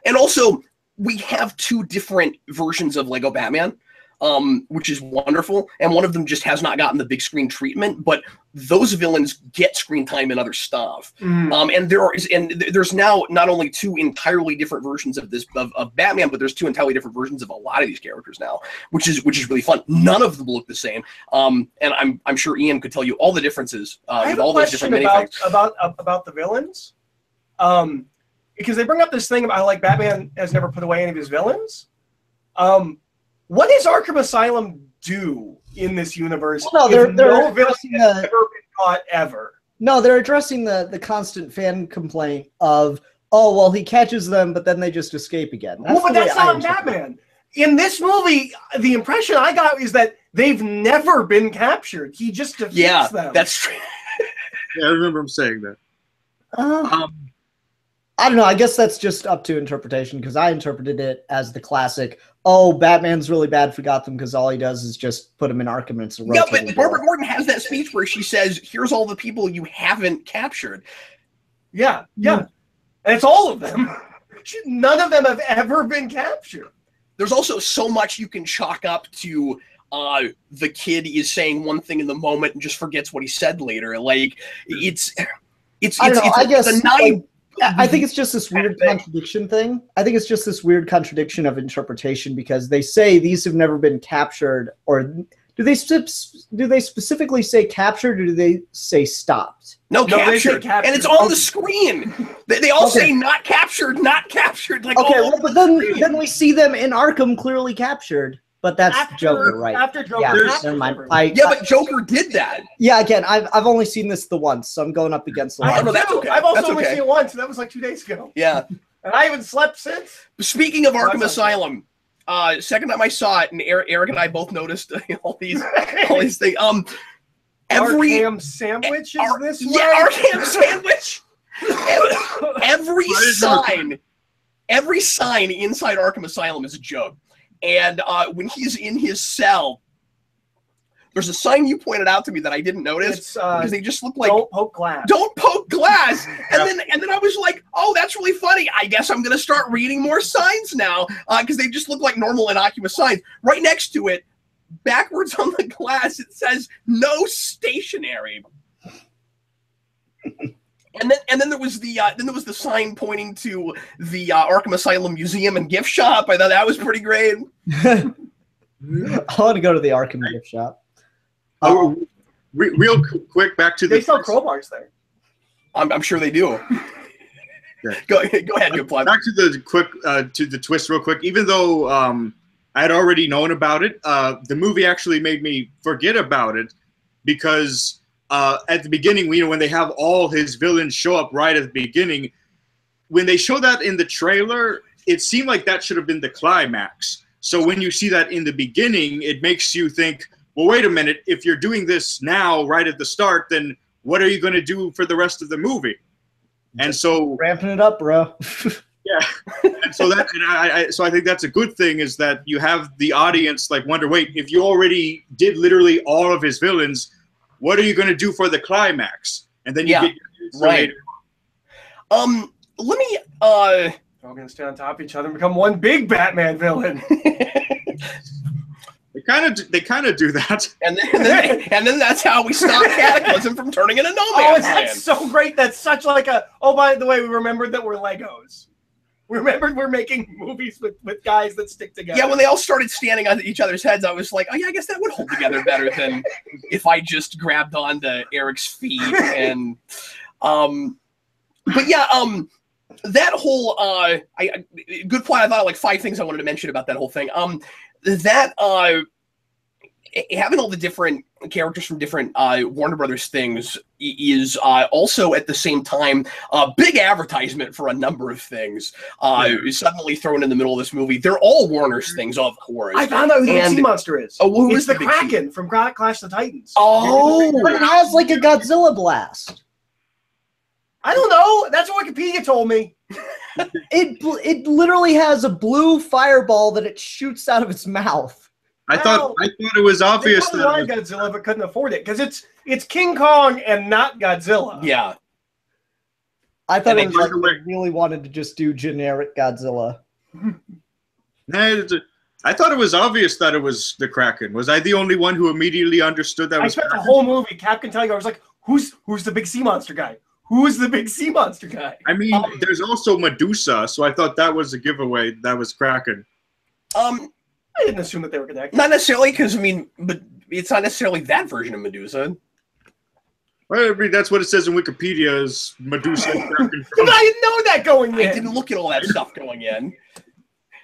And also, we have two different versions of Lego Batman, which is wonderful. And one of them just has not gotten the big screen treatment, but those villains get screen time and other stuff. And there's now not only two entirely different versions of Batman, but there's two entirely different versions of a lot of these characters now, which is really fun. None of them look the same. And I'm sure Ian could tell you all the differences with all those different minifigs. About the villains. Because they bring up this thing about how, like, Batman has never put away any of his villains. What does Arkham Asylum do in this universe? Well, no, they're addressing ever been caught ever. No, they're addressing the constant fan complaint of, oh, well, he catches them, but then they just escape again. But that's not Batman. In this movie, the impression I got is that they've never been captured. He just defeats them. That's true. Yeah, I remember him saying that. I don't know. I guess that's just up to interpretation, because I interpreted it as the classic, oh, Batman's really bad for Gotham because all he does is just put him in Arkham and it's a rotating but Barbara Gordon has that speech where she says, "Here's all the people you haven't captured." Yeah. And it's all of them. None of them have ever been captured. There's also so much you can chalk up to the kid is saying one thing in the moment and just forgets what he said later. Like, I think it's just this weird contradiction thing. I think it's just this weird contradiction of interpretation, because they say these have never been captured, or do they specifically say captured, or do they say stopped? No, captured. And it's on the screen. They all say not captured, not captured. Like, but then we see them in Arkham clearly captured. But that's Joker, right? After Joker, never mind. But Joker did that. Yeah, again, I've only seen this the once, so I'm going up against the line. That's okay. I've also only seen it once, and that was like 2 days ago. Yeah. And I haven't slept since. Speaking of Arkham Asylum, second time I saw it, and Eric and I both noticed all these things. Arkham sandwich is this one? Yeah, Arkham sandwich. Every sign inside Arkham Asylum is a joke. And when he's in his cell, there's a sign you pointed out to me that I didn't notice, because they just look like "Don't poke glass." Don't poke glass. And then I was like, oh, that's really funny. I guess I'm gonna start reading more signs now, because they just look like normal innocuous signs. Right next to it, backwards on the glass, it says "No stationary." And then there was the sign pointing to the Arkham Asylum Museum and Gift Shop. I thought that was pretty great. I want to go to the Arkham Gift Shop. Real quick, back to they sell crowbars there. I'm sure they do. Go ahead, good plot. Back to the twist real quick. Even though I had already known about it, the movie actually made me forget about it because at the beginning, when they have all his villains show up right at the beginning, when they show that in the trailer, it seemed like that should have been the climax. So when you see that in the beginning, it makes you think, well, wait a minute, if you're doing this now right at the start, then what are you going to do for the rest of the movie? And so ramping it up, bro. Yeah. And so I think that's a good thing, is that you have the audience like wonder, wait, if you already did literally all of his villains, what are you going to do for the climax? And then you get right. Let me we're all gonna stay on top of each other and become one big Batman villain. They kind of do that, and then that's how we stop Cataclysm from turning into No Man's Land. That's so great. That's such like a. Oh, by the way, we remembered that we're Legos. We remembered we're making movies with guys that stick together. Yeah, when they all started standing on each other's heads, I was like, oh yeah, I guess that would hold together better than if I just grabbed onto Eric's feet and. But yeah, that whole good plot. I thought like 5 things I wanted to mention about that whole thing. Having all the different characters from different Warner Brothers things is also at the same time a big advertisement for a number of things. Suddenly thrown in the middle of this movie. They're all Warner's things, of course. I found out who the big sea monster is. Oh, who it's is the Kraken from Clash of the Titans. Oh, but it has like a Godzilla blast. I don't know. That's what Wikipedia told me. It literally has a blue fireball that it shoots out of its mouth. I thought it was obvious that wanted Godzilla but couldn't afford it because it's King Kong and not Godzilla. Yeah, I thought it was like they really wanted to just do generic Godzilla. I thought it was obvious that it was the Kraken. Was I the only one who immediately understood that? I spent the whole movie. Cap can tell you. I was like, who's the big sea monster guy? Who's the big sea monster guy? I mean, there's also Medusa, so I thought that was a giveaway. That was Kraken. I didn't assume that they were connected. Not necessarily, because but it's not necessarily that version of Medusa. Well, I mean, that's what it says in Wikipedia is Medusa and Kraken. But I didn't know that going in. I didn't look at all that stuff going in.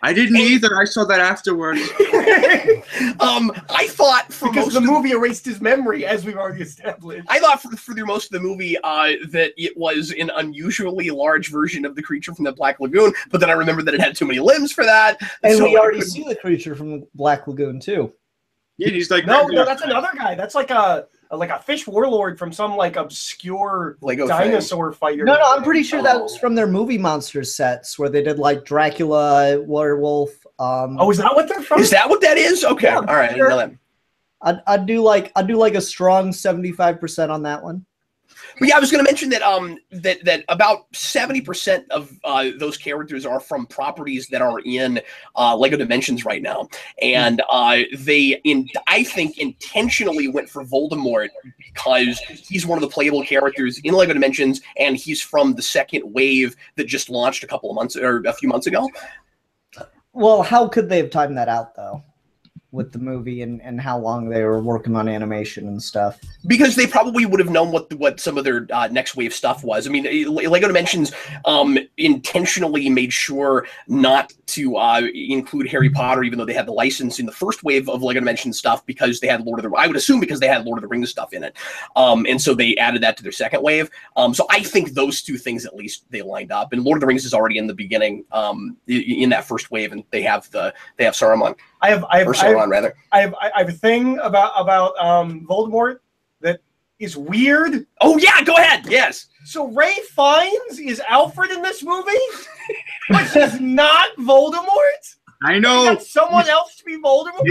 I didn't either. I saw that afterwards. I thought because the movie erased his memory, as we've already established. I thought for most of the movie that it was an unusually large version of the creature from the Black Lagoon, but then I remembered that it had too many limbs for that. And so we already see the creature from the Black Lagoon too. Yeah, he's like no, that's another guy. That's like a fish warlord from some like obscure Lego dinosaur fighter. No, I'm pretty sure that was from their movie monsters sets where they did like Dracula, werewolf. Is that what they're from? Is that what that is? Okay, yeah, all right, sure. I didn't know that. I'd do like a strong 75% on that one. But yeah, I was going to mention that that about 70% of those characters are from properties that are in Lego Dimensions right now, and I think intentionally went for Voldemort because he's one of the playable characters in Lego Dimensions, and he's from the second wave that just launched a few months ago. Well, how could they have timed that out though? With the movie and how long they were working on animation and stuff. Because they probably would have known what some of their next wave stuff was. I mean, Lego Dimensions intentionally made sure not to include Harry Potter, even though they had the license in the first wave of Lego Dimensions stuff, because they had I would assume because they had Lord of the Rings stuff in it. And so they added that to their second wave. So I think those two things, at least, they lined up. And Lord of the Rings is already in the beginning in that first wave, and they have Saruman. I have a thing about Voldemort that is weird. Oh yeah, go ahead. Yes. So Ray Fiennes is Alfred in this movie, but he's not Voldemort. I know. Someone else to be Voldemort.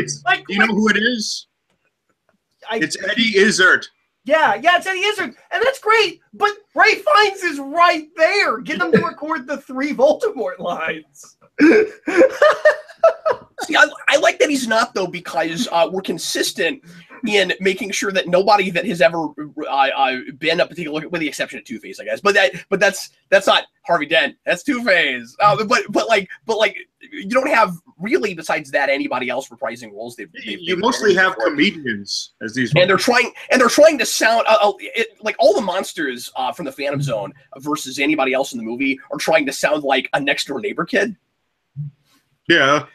You know who it is? It's Eddie Izzard. Yeah, it's Eddie Izzard, and that's great. But Ray Fiennes is right there. Get him to record the 3 Voldemort lines. See, I like that he's not, though, because we're consistent in making sure that nobody that has ever been a particular, with the exception of Two-Face, I guess, but that's not Harvey Dent. That's Two-Face. But like you don't have really, besides that, anybody else reprising roles. You mostly have comedians as these, and they're trying to sound like all the monsters from the Phantom Zone versus anybody else in the movie are trying to sound like a next door neighbor kid. Yeah.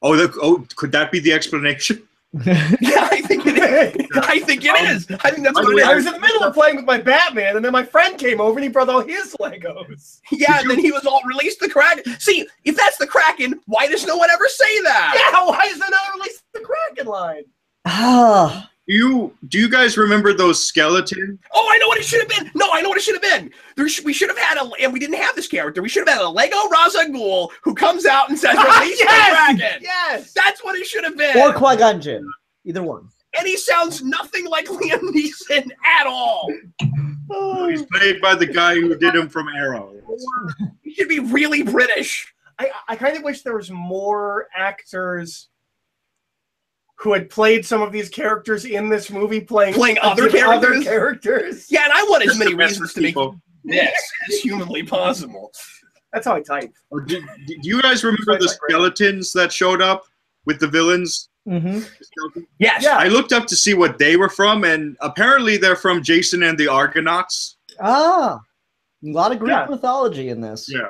Could that be the explanation? Yeah, I think it is. I think that's what it is. I was in the middle of playing with my Batman, and then my friend came over and he brought all his Legos. Yeah, and then he was all, release the Kraken. See, if that's the Kraken, why does no one ever say that? Yeah, why is there not release the Kraken line? Ah. Do you guys remember those skeletons? Oh, I know what it should have been. No, I know what it should have been. We should have had and we didn't have this character. We should have had a Lego Ra's al Ghul who comes out and says, release the Kraken. Yes! That's what it should have been. Or Qui-Gon Jinn. Either one. And he sounds nothing like Liam Neeson at all. He's played by the guy who did him from Arrow. He should be really British. I kind of wish there was more actors who had played some of these characters in this movie playing other characters. Yeah, and I want as many reasons to make people. this as humanly possible. That's how I type. Do you guys remember the skeletons that showed up with the villains? Mm-hmm. Yes. Yeah. I looked up to see what they were from, and apparently they're from Jason and the Argonauts. Ah. A lot of Greek mythology in this. Yeah.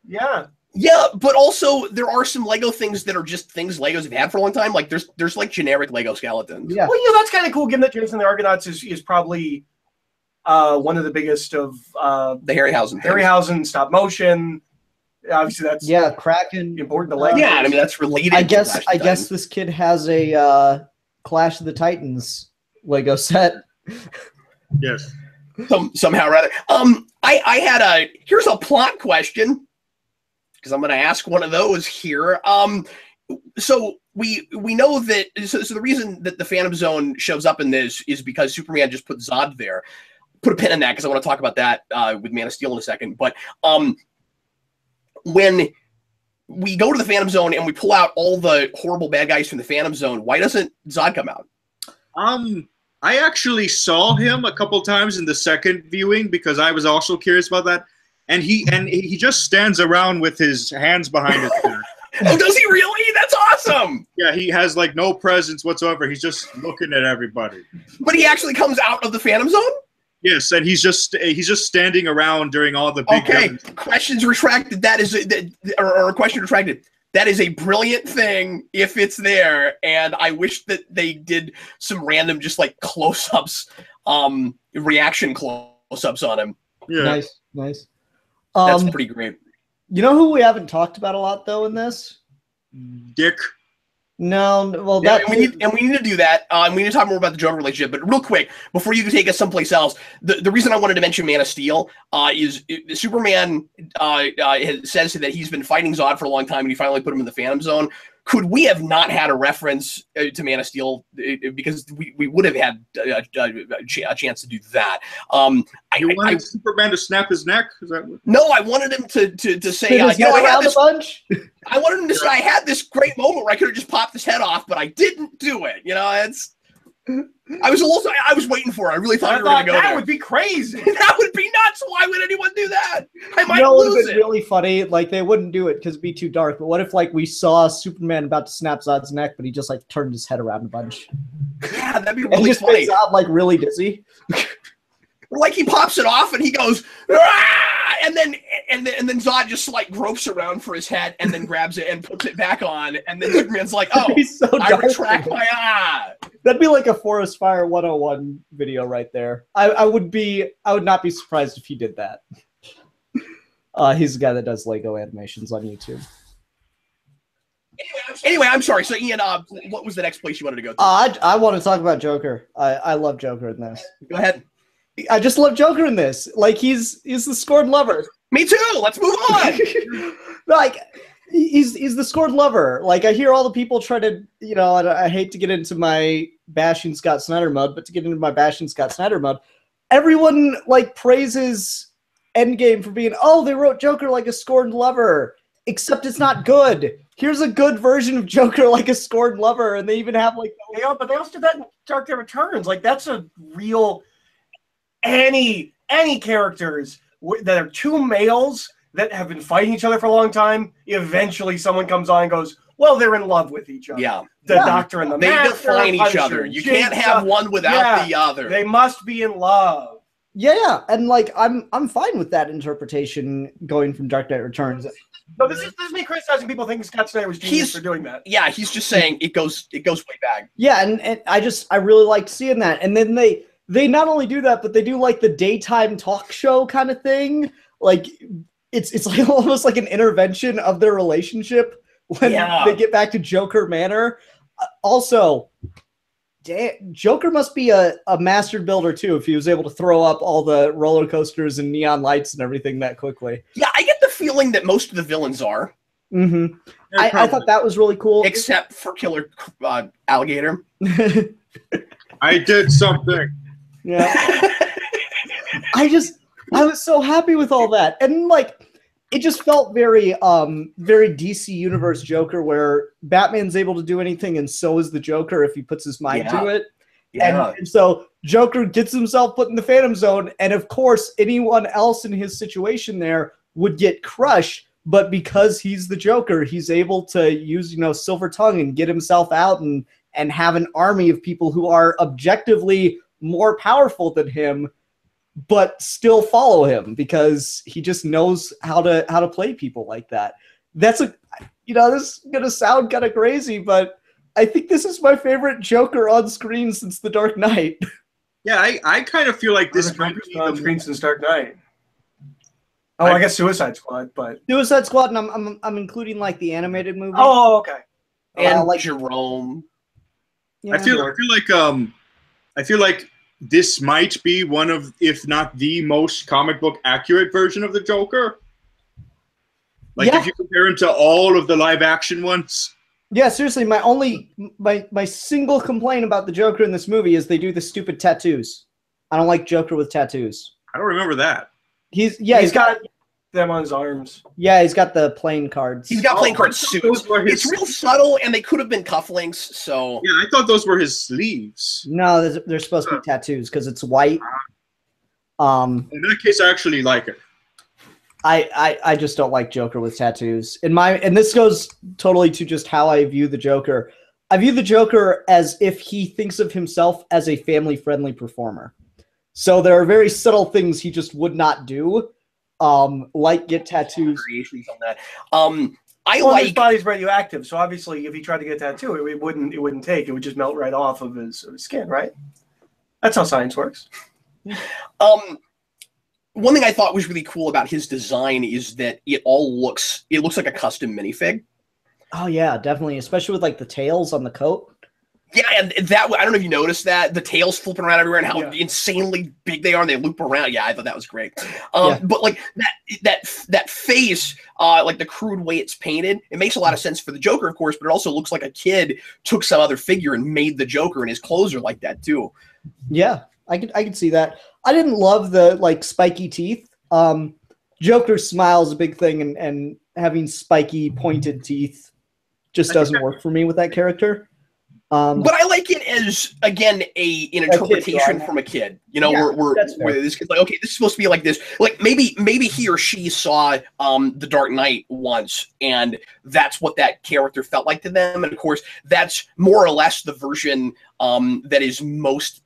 Yeah. Yeah, but also there are some Lego things that are just things Legos have had for a long time. Like there's like generic Lego skeletons. Yeah. Well, that's kind of cool, given that Jason and the Argonauts is probably one of the biggest of The Harryhausen. Harryhausen stop motion. Obviously, that's Kraken. important to Lego. Yeah, I mean that's related. I to guess Clash of the guess this kid has a Clash of the Titans Lego set. Yes. Somehow or other. I had here's a plot question, because I'm going to ask one of those here. So we know that so the reason that the Phantom Zone shows up in this is because Superman just put Zod there. Put a pin in that because I want to talk about that with Man of Steel in a second. But when we go to the Phantom Zone and we pull out all the horrible bad guys from the Phantom Zone, why doesn't Zod come out? I actually saw him a couple times in the second viewing because I was also curious about that. And he just stands around with his hands behind his back. Oh, does he really? That's awesome. Yeah, he has like no presence whatsoever. He's just looking at everybody. But he actually comes out of the Phantom Zone? Yes, and he's just standing around during all the big guns. Questions retracted. That is or a question retracted. That is a brilliant thing if it's there, and I wish that they did some random just like close-ups, reaction close-ups on him. Yeah. Nice. That's pretty great. You know who we haven't talked about a lot though in this? Dick. No, well Yeah, that we need to do that. And we need to talk more about the Joker relationship. But real quick, before you take us someplace else, the reason I wanted to mention Man of Steel is Superman says that he's been fighting Zod for a long time, and he finally put him in the Phantom Zone. Could we have not had a reference to Man of Steel because we would have had a chance to do that? I wanted Superman to snap his neck. Is that what? No, I wanted him to say, I had this bunch. I wanted him to say I had this great moment where I could have just popped his head off, but I didn't do it. You know, I was waiting for it. I really thought we were going to go there. That would be crazy. That would be nuts. Why would anyone do that? I might It would lose have been it. really funny. Like they wouldn't do it because it'd be too dark. But what if like we saw Superman about to snap Zod's neck, but he just like turned his head around a bunch? Yeah, that'd be And really just funny. made Zod like really dizzy. Like he pops it off and he goes, "Ah!" and then Zod just like gropes around for his head and then grabs it and puts it back on, and then Superman's like, "Oh, He's so I dark. retract my That'd be like a Forest Fire 101 video right there. I would not be surprised if he did that. He's the guy that does Lego animations on YouTube. Anyway, I'm sorry. So Ian, what was the next place you wanted to go to? I want to talk about Joker. I love Joker in this. Go ahead. I just love Joker in this. Like he's the scorned lover. Me too. Let's move on. Like he's the scorned lover. Like I hear all the people try to, you know, I hate to get into my bashing Scott Snyder mode, but to get into my bashing Scott Snyder mode, everyone like praises Endgame for being, oh, they wrote Joker like a scorned lover. except it's not good. Here's a good version of Joker, like a scorned lover, and they even have like but they also did that in Dark Knight Returns. Like that's a real any characters that are two males that have been fighting each other for a long time. Eventually, someone comes on and goes, "Well, they're in love with each other." Yeah, the Doctor and the they Master, define each Punisher, other. You can't have one without the other. They must be in love. Yeah, and like I'm fine with that interpretation going from Dark Knight Returns. No, this is me criticizing people thinking Scott Snyder was genius for doing that. Yeah, he's just saying it goes way back. Yeah, and I really liked seeing that. And then they not only do that, but they do like the daytime talk show kind of thing. Like it's like almost like an intervention of their relationship when they get back to Joker Manor. Also, Joker must be a master builder too if he was able to throw up all the roller coasters and neon lights and everything that quickly. Yeah, I get the feeling that most of the villains are. Mm-hmm. I thought that was really cool. Except for Killer Alligator. I did something. Yeah. I was so happy with all that. And like it just felt very DC Universe Joker where Batman's able to do anything and so is the Joker if he puts his mind to it. Yeah. And so Joker gets himself put in the Phantom Zone, and of course anyone else in his situation there would get crushed, but because he's the Joker, he's able to use, Silver Tongue and get himself out and have an army of people who are objectively more powerful than him, but still follow him because he just knows how to play people like that. That's this is gonna sound kind of crazy, but I think this is my favorite Joker on screen since The Dark Knight. Yeah, I kind of feel like this might be on screen since Dark Knight. Oh, I guess Suicide Squad, but Suicide Squad, and I'm including like the animated movie. Oh, okay. And like Jerome. Yeah. I feel like this might be one of, if not the most comic book accurate version of the Joker. Like if you compare him to all of the live action ones. Yeah, seriously, my single complaint about the Joker in this movie is they do the stupid tattoos. I don't like Joker with tattoos. I don't remember that. He's got them on his arms. Yeah, he's got the playing cards. He's got playing card suits. It's real subtle, and they could have been cufflinks. So yeah, I thought those were his sleeves. No, they're supposed to be tattoos because it's white. In that case, I actually like it. I just don't like Joker with tattoos. And this goes totally to just how I view the Joker. I view the Joker as if he thinks of himself as a family-friendly performer. So there are very subtle things he just would not do, like get tattoos. Variations on that. His body's radioactive, so obviously if he tried to get a tattoo, it wouldn't take. It would just melt right off of his skin, right? That's how science works. One thing I thought was really cool about his design is that it looks like a custom minifig. Oh yeah, definitely, especially with like the tails on the coat. Yeah, and that, I don't know if you noticed that, the tails flipping around everywhere and how insanely big they are and they loop around. Yeah, I thought that was great. But like that face, like the crude way it's painted, it makes a lot of sense for the Joker, of course, but it also looks like a kid took some other figure and made the Joker, and his clothes are like that too. Yeah, I could see that. I didn't love the like spiky teeth. Joker's smile is a big thing, and having spiky pointed teeth just doesn't work for me with that character. But I like it as, again, an interpretation from a kid. Where this kid's like, okay, this is supposed to be like this. Like maybe he or she saw The Dark Knight once, and that's what that character felt like to them. And of course, that's more or less the version that is most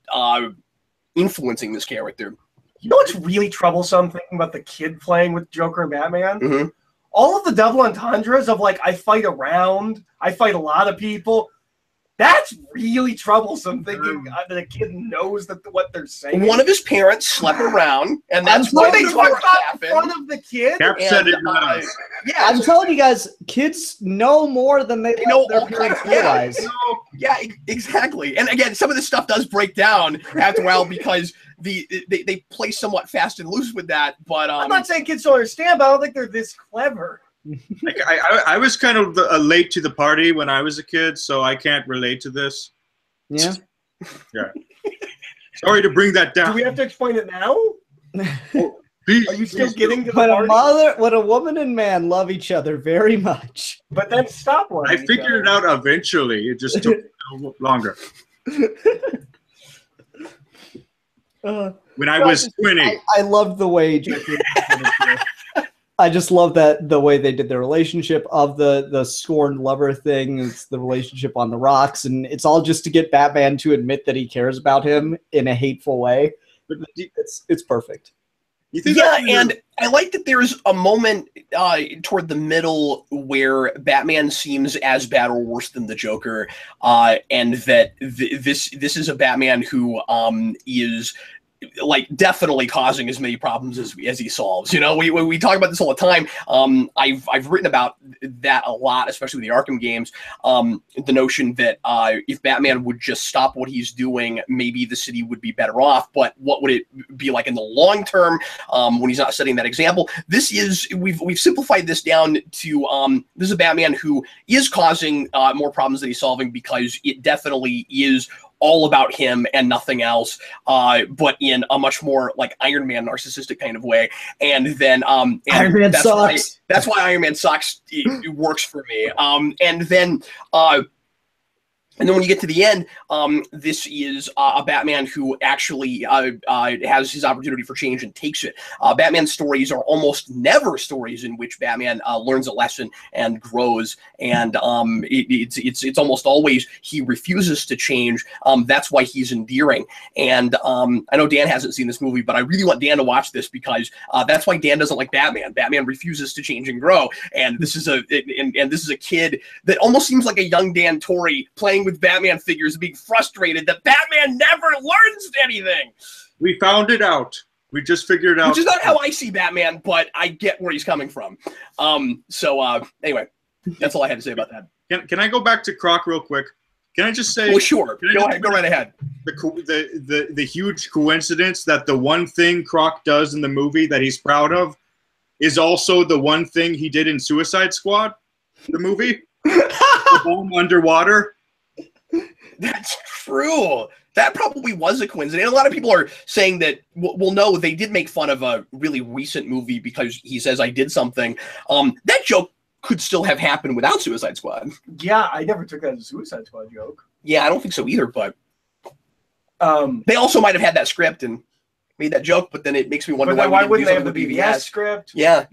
influencing this character. You know what's really troublesome thinking about the kid playing with Joker and Batman? Mm-hmm. All of the double entendres of like, I fight around, I fight a lot of people. That's really troublesome thinking that a kid knows what they're saying. One of his parents slept around, and that's why they talk in front of the kid. Cap said it yeah, I'm telling you guys, kids know more than they know their parents realize. Yeah, exactly. And again, some of this stuff does break down after a while because they play somewhat fast and loose with that. But I'm not saying kids don't understand, but I don't think they're this clever. Like I was kind of late to the party when I was a kid, so I can't relate to this. Yeah. Yeah. Sorry to bring that down. Do we have to explain it now? Please, Are you still please getting to the When party? when a woman and man love each other very much. But then stop one. I figured it out eventually. It just took a little longer. When I was 20. I loved the way Jeffrey I just love that the way they did the relationship of the scorned lover thing. It's the relationship on the rocks, and it's all just to get Batman to admit that he cares about him in a hateful way. It's perfect. You think Yeah, and I like that there's a moment toward the middle where Batman seems as bad or worse than the Joker, and that this is a Batman who is like definitely causing as many problems as he solves. You know, we talk about this all the time. I've written about that a lot, especially with the Arkham games. The notion that if Batman would just stop what he's doing, maybe the city would be better off. But what would it be like in the long term when he's not setting that example? This is we've simplified this down to this is a Batman who is causing more problems than he's solving, because it definitely is all about him and nothing else, but in a much more like Iron Man narcissistic kind of way. And then and Iron Man sucks. That's why Iron Man sucks. It works for me. And then when you get to the end, this is a Batman who actually has his opportunity for change and takes it. Batman's stories are almost never stories in which Batman learns a lesson and grows, and it's almost always he refuses to change. That's why he's endearing. And I know Dan hasn't seen this movie, but I really want Dan to watch this, because that's why Dan doesn't like Batman. Batman refuses to change and grow, and this is a kid that almost seems like a young Dan Torrey playing with Batman figures, being frustrated that Batman never learns anything. We found it out. We just figured out. Which is not how I see Batman, but I get where he's coming from. Anyway, that's all I had to say about that. Can I go back to Croc real quick? Can I just say? Well, sure. Go ahead. Go right ahead. The huge coincidence that the one thing Croc does in the movie that he's proud of is also the one thing he did in Suicide Squad, the movie. The bomb underwater. That's true. That probably was a coincidence. And a lot of people are saying that, well, no, they did make fun of a really recent movie because he says, I did something. That joke could still have happened without Suicide Squad. Yeah, I never took that as a Suicide Squad joke. Yeah, I don't think so either, but they also might have had that script and made that joke, but then it makes me wonder why wouldn't they have the BVS script? Yeah.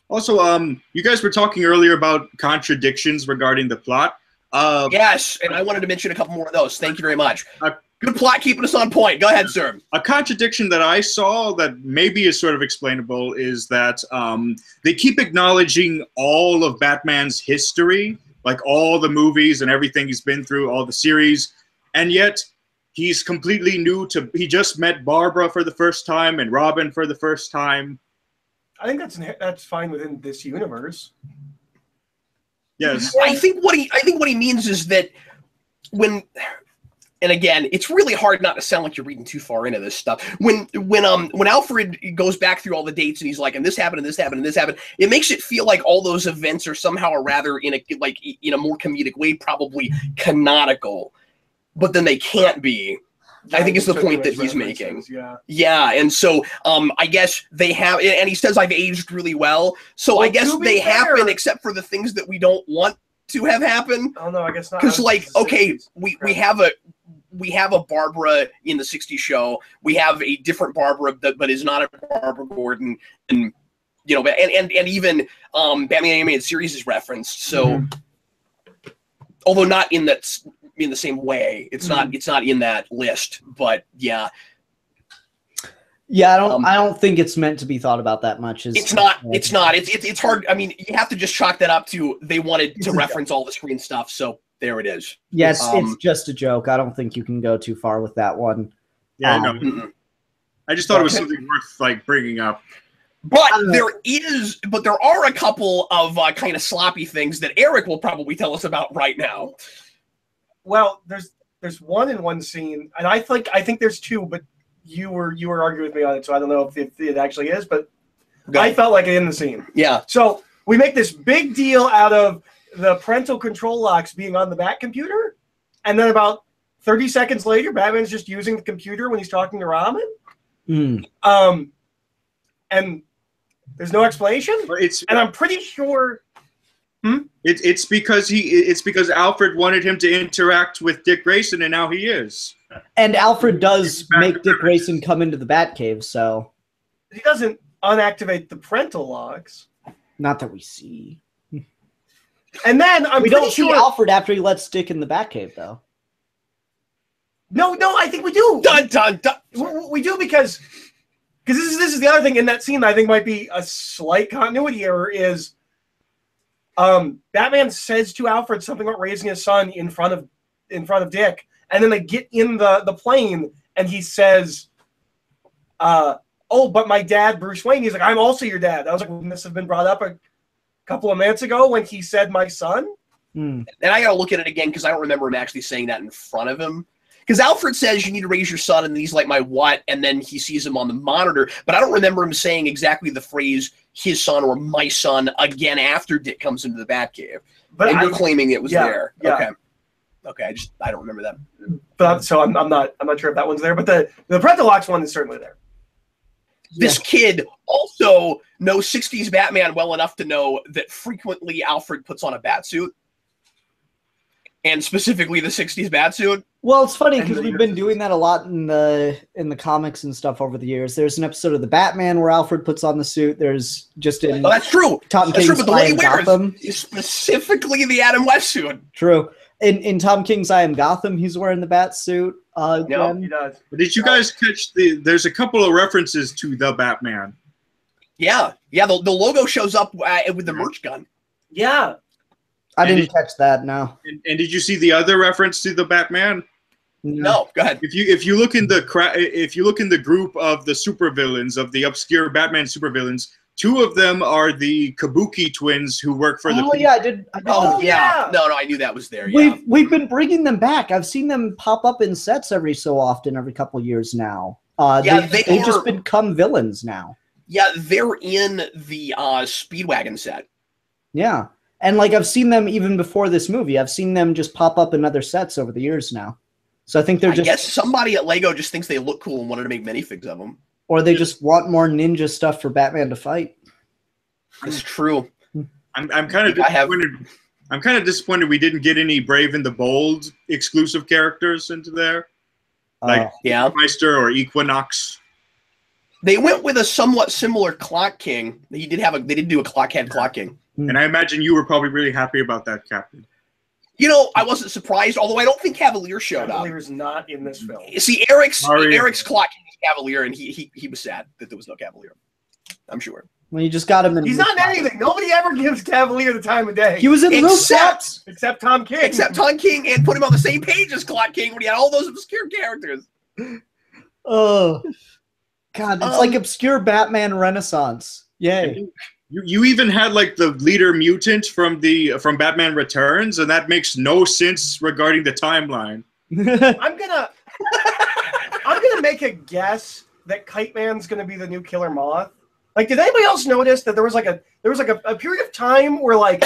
Also, you guys were talking earlier about contradictions regarding the plot. Yes, and I wanted to mention a couple more of those. Thank you very much. Good plot, keeping us on point. Go ahead, sir. A contradiction that I saw that maybe is sort of explainable is that they keep acknowledging all of Batman's history, like all the movies and everything he's been through, all the series, and yet he's completely new to. He just met Barbara for the first time and Robin for the first time. I think that's fine within this universe. Yes. I think what he means is that when, and again, it's really hard not to sound like you're reading too far into this stuff. When Alfred goes back through all the dates and he's like, and this happened, and this happened, and this happened, it makes it feel like all those events are somehow or rather in a more comedic way, probably canonical, but then they can't be. I think it's the point that he's making. Yeah, and so I guess they have, and he says I've aged really well. So I guess they happen, except for the things that we don't want to have happen. Oh no, I guess not. Because okay, we have a Barbara in the '60s show. We have a different Barbara, but is not a Barbara Gordon, and and even Batman animated series is referenced. So, although not in that. In the same way, it's not in that list, but yeah. Yeah, I don't think it's meant to be thought about that much. It's not. It's hard. I mean, you have to just chalk that up to they wanted to reference all the screen stuff, so there it is. Yes, it's just a joke. I don't think you can go too far with that one. Yeah, no. I just thought it was something worth bringing up. But there are a couple of kind of sloppy things that Eric will probably tell us about right now. Well, there's one in one scene, and I think there's two, but you were arguing with me on it, so I don't know if it actually is, but I felt like it in the scene. Yeah. So we make this big deal out of the parental control locks being on the Bat computer, and then about 30 seconds later, Batman's just using the computer when he's talking to Robin. and there's no explanation. And I'm pretty sure. It's because Alfred wanted him to interact with Dick Grayson, and now he is. And Alfred does make Dick Grayson come into the Batcave, so he doesn't unactivate the parental locks. Not that we see. And then we don't see Alfred after he lets Dick in the Batcave, though. No, I think we do. Dun dun dun. We do because this is the other thing in that scene that I think might be a slight continuity error is Batman says to Alfred something about raising his son in front of Dick, and then they get in the plane and he says, oh, but my dad, Bruce Wayne, he's like, I'm also your dad. I was like, wouldn't this have been brought up a couple of minutes ago when he said my son? And I gotta look at it again because I don't remember him actually saying that in front of him. Because Alfred says you need to raise your son, and he's like, my what? And then he sees him on the monitor. But I don't remember him saying exactly the phrase his son or my son again after Dick comes into the Batcave. But you're claiming it was there. Yeah. Okay. I don't remember that. But so I'm not sure if that one's there. But the parental locks one is certainly there. This kid also knows 60s Batman well enough to know that frequently Alfred puts on a batsuit. And specifically the 60s batsuit. Well, it's funny because we've been doing that a lot in the comics and stuff over the years. There's an episode of the Batman where Alfred puts on the suit. There's just in that's true. Tom King's but the I way Am he wears Gotham. Is specifically the Adam West suit. True. In Tom King's I Am Gotham, he's wearing the bat suit. No, he does. Did you guys catch there's a couple of references to the Batman. Yeah. The logo shows up with the merch gun. Yeah. I didn't catch that, no. And did you see the other reference to the Batman? No, go ahead. If you look in the group of the supervillains, of the obscure Batman supervillains, two of them are the Kabuki twins who work for the. Oh yeah, I did. No, I knew that was there. We've been bringing them back. I've seen them pop up in sets every so often, every couple of years now. They've just become villains now. Yeah, they're in the Speedwagon set. Yeah. And like I've seen them even before this movie. I've seen them just pop up in other sets over the years now. So I think I guess somebody at Lego just thinks they look cool and wanted to make minifigs of them. Or they just want more ninja stuff for Batman to fight. It's true. I'm kind of disappointed. I'm kind of disappointed we didn't get any Brave and the Bold exclusive characters into there. Like Meister or Equinox. They went with a somewhat similar Clock King. They did do a Clockhead Clock King. And I imagine you were probably really happy about that, Captain. You know, I wasn't surprised, although I don't think Cavalier showed up. Cavalier's not in this film. You see, Eric's Clock King is Cavalier, and he was sad that there was no Cavalier. I'm sure. Well, you just got him in. He's not in anything. Nobody ever gives Cavalier the time of day. He was in Rooftops. Except Tom King. Except Tom King, and put him on the same page as Clock King when he had all those obscure characters. Oh, God. It's like obscure Batman Renaissance. Yay. You even had like the leader mutant from Batman Returns, and that makes no sense regarding the timeline. I'm gonna make a guess that Kite Man's gonna be the new Killer Moth. Like, did anybody else notice that there was like a period of time where like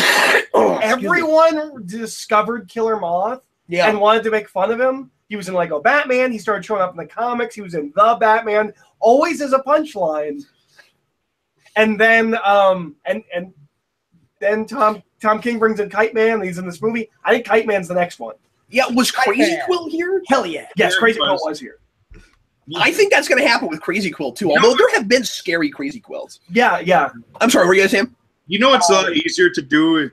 everyone discovered Killer Moth and wanted to make fun of him? He was in Lego Batman. He started showing up in the comics. He was in The Batman, always as a punchline. And then then Tom King brings in Kite Man, and he's in this movie. I think Kite Man's the next one. Yeah, was Crazy Quill here? Hell yeah. Yes, Crazy Quill was here. I think that's going to happen with Crazy Quill, too, although there have been scary Crazy Quills. Yeah. I'm sorry, were you going to say him? You know what's a lot easier to do?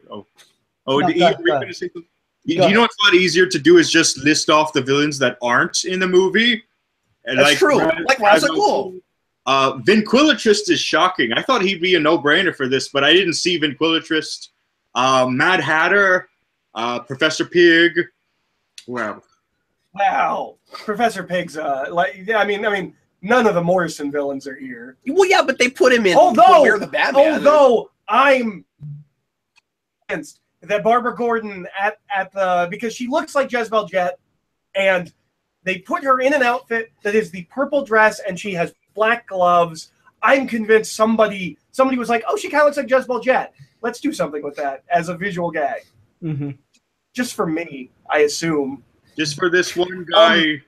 You know what's a lot easier to do is just list off the villains that aren't in the movie. And that's true. Like Ra's al Ghul. Ventriloquist is shocking. I thought he'd be a no-brainer for this, but I didn't see Ventriloquist. Mad Hatter, Professor Pig. Wow. Professor Pig's I mean, none of the Morrison villains are here. Well, yeah, but they put him in. Although the Batman. Although I'm convinced that Barbara Gordon because she looks like Jezebel Jet, and they put her in an outfit that is the purple dress, and she has black gloves. I'm convinced somebody was like, oh, she kind of looks like Jezebel Jet. Let's do something with that as a visual gag. Mm-hmm. Just for me, I assume. Just for this one guy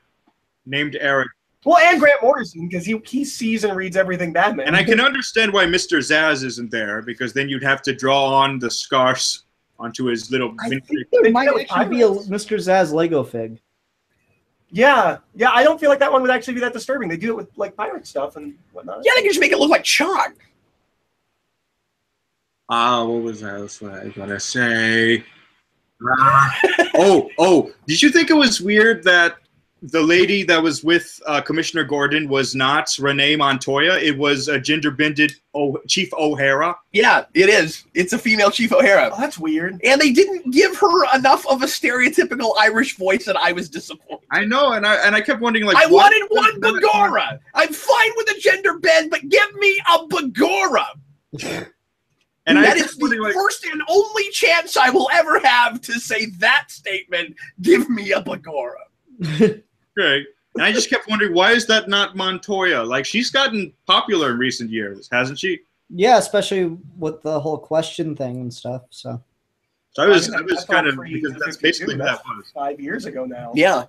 named Eric. Well, and Grant Morrison, because he sees and reads everything Batman. And I can understand why Mr. Zsasz isn't there, because then you'd have to draw on the scars onto his little. I think there might actually be a Mr. Zsasz Lego fig. Yeah, I don't feel like that one would actually be that disturbing. They do it with like pirate stuff and whatnot. Yeah, they can just make it look like chalk. What was I gonna say? Did you think it was weird that the lady that was with Commissioner Gordon was not Renee Montoya? It was a gender-bended Chief O'Hara. Yeah, it is. It's a female Chief O'Hara. Oh, that's weird. And they didn't give her enough of a stereotypical Irish voice that I was disappointed. I know, and I kept wondering, like, I wanted one Bagora. I'm fine with a gender bend, but give me a Bagora. And that is the first and only chance I will ever have to say that statement. Give me a Bagora. Okay. And I just kept wondering, why is that not Montoya? Like, she's gotten popular in recent years, hasn't she? Yeah, especially with the whole question thing and stuff. So I was kind of, because that's basically what that was 5 years ago now. Yeah.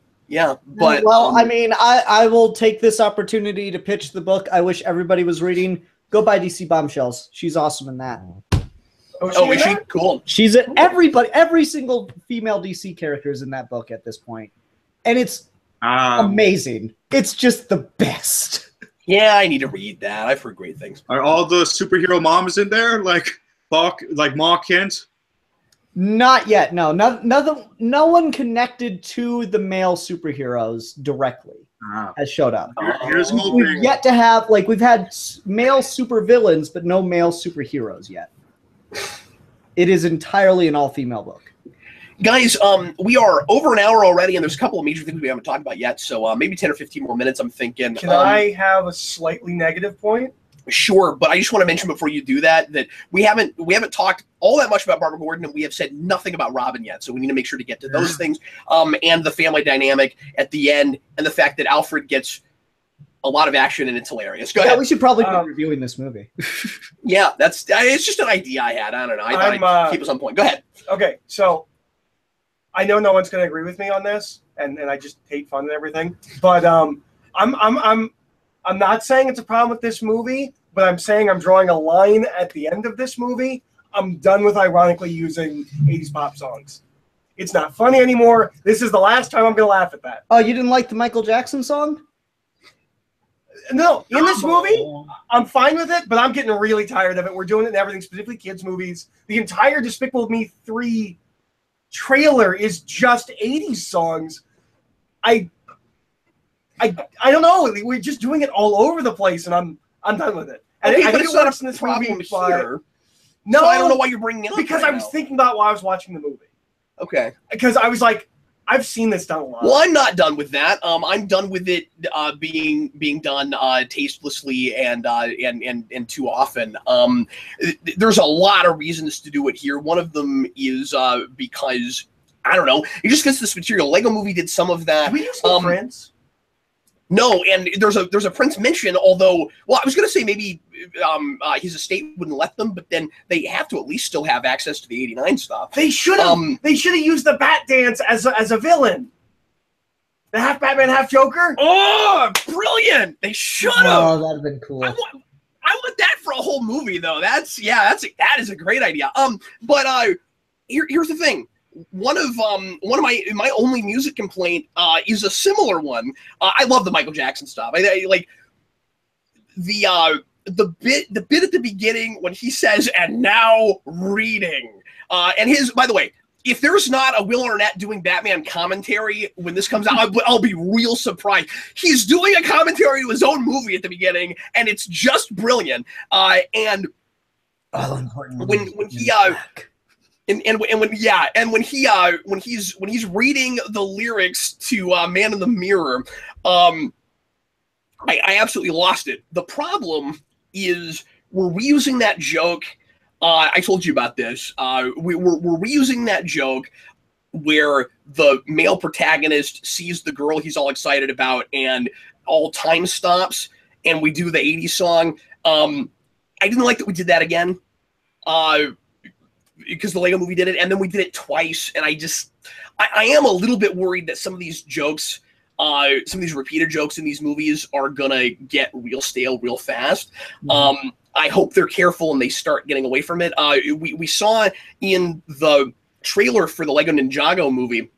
But I mean, I will take this opportunity to pitch the book I wish everybody was reading. Go buy DC Bombshells. She's awesome in that. Oh, is she? Cool. She's at every single female DC character is in that book at this point. And it's amazing. It's just the best. Yeah, I need to read that. I've heard great things. Are all the superhero moms in there, like Ma Kent? Not yet. No, no one connected to the male superheroes directly has showed up. Here's we've yet to have we've had male supervillains, but no male superheroes yet. It is entirely an all-female book. Guys, we are over an hour already, and there's a couple of major things we haven't talked about yet, so maybe 10 or 15 more minutes, I'm thinking. Can I have a slightly negative point? Sure, but I just want to mention before you do that we haven't talked all that much about Barbara Gordon, and we have said nothing about Robin yet, so we need to make sure to get to those things, and the family dynamic at the end, and the fact that Alfred gets a lot of action, and it's hilarious. Go ahead. We should probably be reviewing this movie. Yeah, it's just an idea I had. I don't know. I thought I'd keep us on point. Go ahead. Okay, so I know no one's going to agree with me on this, and I just hate fun and everything. But I'm not saying it's a problem with this movie, but I'm saying I'm drawing a line at the end of this movie. I'm done with ironically using 80s pop songs. It's not funny anymore. This is the last time I'm going to laugh at that. Oh, you didn't like the Michael Jackson song? No, in this movie, I'm fine with it, but I'm getting really tired of it. We're doing it in everything, specifically kids' movies. The entire Despicable Me 3 trailer is just 80s songs. I don't know. We're just doing it all over the place, and I'm done with it. And okay, I but didn't watch this problem movie here. No, so I don't know why you're bringing it up. Because I was thinking about while I was watching the movie. Okay. Because I was like, I've seen this done a lot. Well, I'm not done with that. I'm done with it being done tastelessly and too often. There's a lot of reasons to do it here. One of them is because I don't know. It just fits this material. Lego Movie did some of that. Did we use Prince? No, and there's a Prince mention. Although, well, I was going to say maybe his estate wouldn't let them, but then they have to at least still have access to the '89 stuff. They should have. They should have used the Bat Dance as a villain. The half Batman, half Joker. Oh, brilliant! They should have. Oh, that'd have been cool. I want that for a whole movie, though. That is a great idea. But here's the thing. One of my only music complaint is a similar one. I love the Michael Jackson stuff. I like the bit at the beginning when he says "and now reading," and his, by the way, if there's not a Will Arnett doing Batman commentary when this comes out, I'll be real surprised. He's doing a commentary to his own movie at the beginning, and it's just brilliant. And all important when he when he's reading the lyrics to "Man in the Mirror," I absolutely lost it. The problem is we're reusing that joke. I told you about this. We're reusing that joke where the male protagonist sees the girl he's all excited about and all time stops, and we do the 80s song. I didn't like that we did that again. Because the Lego Movie did it, and then we did it twice, and I am a little bit worried that some of these jokes some of these repeated jokes in these movies are gonna get real stale real fast. I hope they're careful and they start getting away from it. We saw in the trailer for the Lego Ninjago movie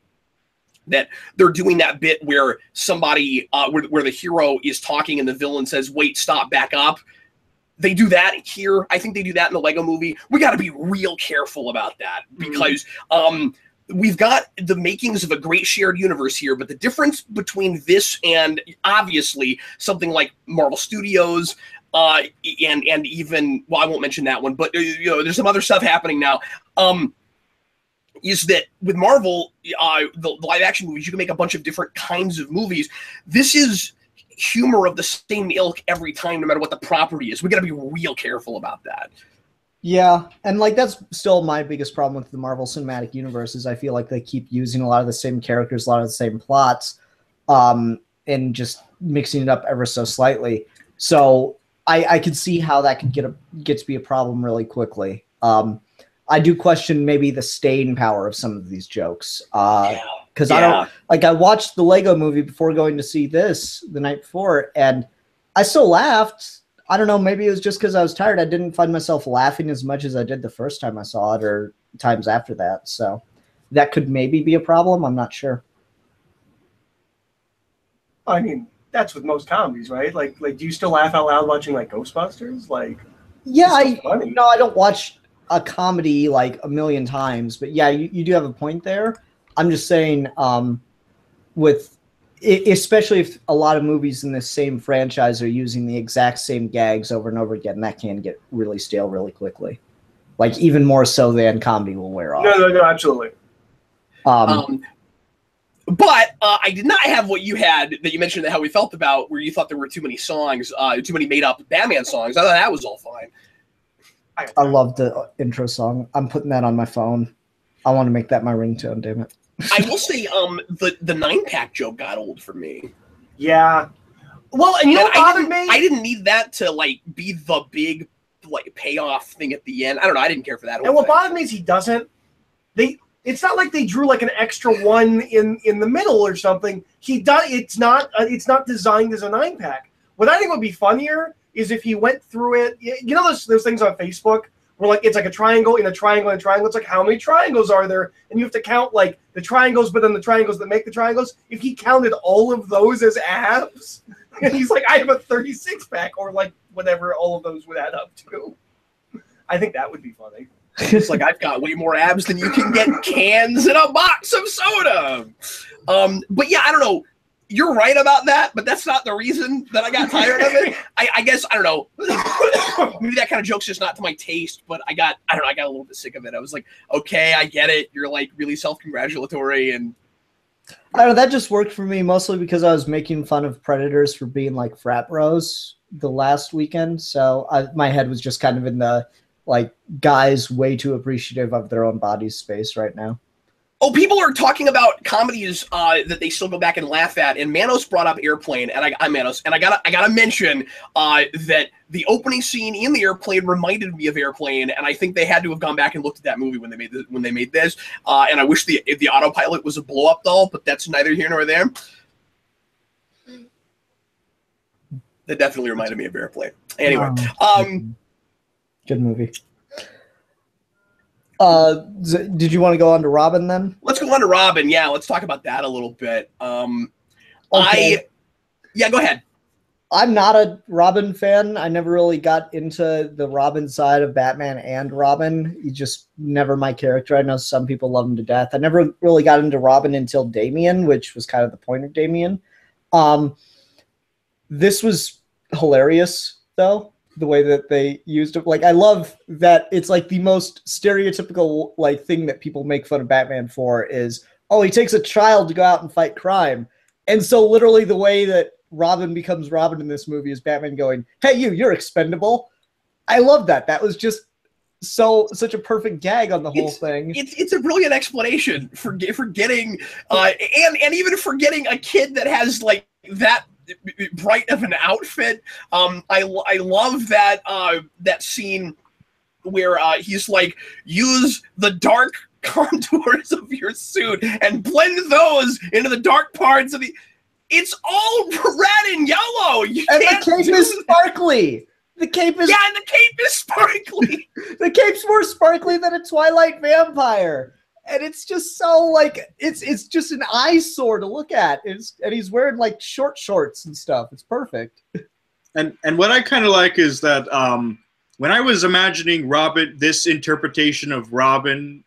that they're doing that bit where somebody, where the hero is talking and the villain says, "Wait, stop, back up." They do that here. I think they do that in the Lego movie. We got to be real careful about that because we've got the makings of a great shared universe here, but the difference between this and obviously something like Marvel Studios, and even, well, I won't mention that one, but there's some other stuff happening now. Is that with Marvel, the live action movies, you can make a bunch of different kinds of movies. This is humor of the same ilk every time, no matter what the property is. We got to be real careful about that. Yeah, and like that's still my biggest problem with the Marvel Cinematic Universe is I feel like they keep using a lot of the same characters, a lot of the same plots, and just mixing it up ever so slightly. So I could see how that could get to be a problem really quickly. I do question maybe the staying power of some of these jokes. Because I don't I watched the Lego movie before going to see this the night before, and I still laughed. I don't know, maybe it was just because I was tired. I didn't find myself laughing as much as I did the first time I saw it or times after that. So that could maybe be a problem. I'm not sure. I mean, that's with most comedies, right? Like, do you still laugh out loud watching like Ghostbusters? Like, yeah, I don't watch a comedy like a million times, but yeah, you do have a point there. I'm just saying, with especially if a lot of movies in the same franchise are using the exact same gags over and over again, that can get really stale really quickly. Like even more so than comedy will wear off. No, absolutely. But I did not have what you had that you mentioned how we felt about where you thought there were too many songs, too many made up Batman songs. I thought that was all fine. I love the intro song. I'm putting that on my phone. I want to make that my ringtone, damn it. I will say, the 9-pack joke got old for me. Yeah. Well, and you know what bothered me? I didn't need that to like be the big like payoff thing at the end. I don't know. I didn't care for that. And what bothered me is he doesn't. It's not like they drew like an extra one in the middle or something. He does. It's not designed as a 9-pack. What I think would be funnier is if he went through it. You know those things on Facebook where like it's like a triangle in a triangle in a triangle. It's like how many triangles are there, and you have to count like the triangles, but then the triangles that make the triangles. If he counted all of those as abs, and he's like, I have a 36-pack, or like whatever all of those would add up to. I think that would be funny. It's like I've got way more abs than you can get cans in a box of soda. But yeah, I don't know. You're right about that, but that's not the reason that I got tired of it. I guess, I don't know. Maybe that kind of joke's just not to my taste, but I got a little bit sick of it. I was like, okay, I get it. You're like really self-congratulatory and I don't know, that just worked for me mostly because I was making fun of Predators for being like frat bros the last weekend. So my head was just kind of in the like guys way too appreciative of their own body space right now. Oh, people are talking about comedies that they still go back and laugh at, and Manos brought up Airplane, and I'm Manos, and I gotta mention that the opening scene in the Airplane reminded me of Airplane, and I think they had to have gone back and looked at that movie when they made this. And I wish the autopilot was a blow up doll, but that's neither here nor there. That definitely reminded me of Airplane. Anyway, good movie. Did you want to go on to Robin then? Let's go on to Robin. Yeah, let's talk about that a little bit. Okay. Yeah, go ahead. I'm not a Robin fan. I never really got into the Robin side of Batman and Robin. He's just never my character. I know some people love him to death. I never really got into Robin until Damian, which was kind of the point of Damian. This was hilarious, though. The way that they used it. Like, I love that it's like the most stereotypical like thing that people make fun of Batman for is, oh, he takes a child to go out and fight crime. And so literally the way that Robin becomes Robin in this movie is Batman going, hey, you're expendable. I love that. That was just such a perfect gag on the whole thing. It's a brilliant explanation for getting and even for getting a kid that has like that bright of an outfit. I love that that scene where he's like, use the dark contours of your suit and blend those into the dark parts of the. It's all red and yellow. You And can't the cape do is that. sparkly. The cape is Yeah, and the cape is sparkly. the cape's more sparkly than a Twilight vampire. And it's just so like it's just an eyesore to look at. And he's wearing like short shorts and stuff. It's perfect. And what I kind of like is that when I was imagining Robin, this interpretation of Robin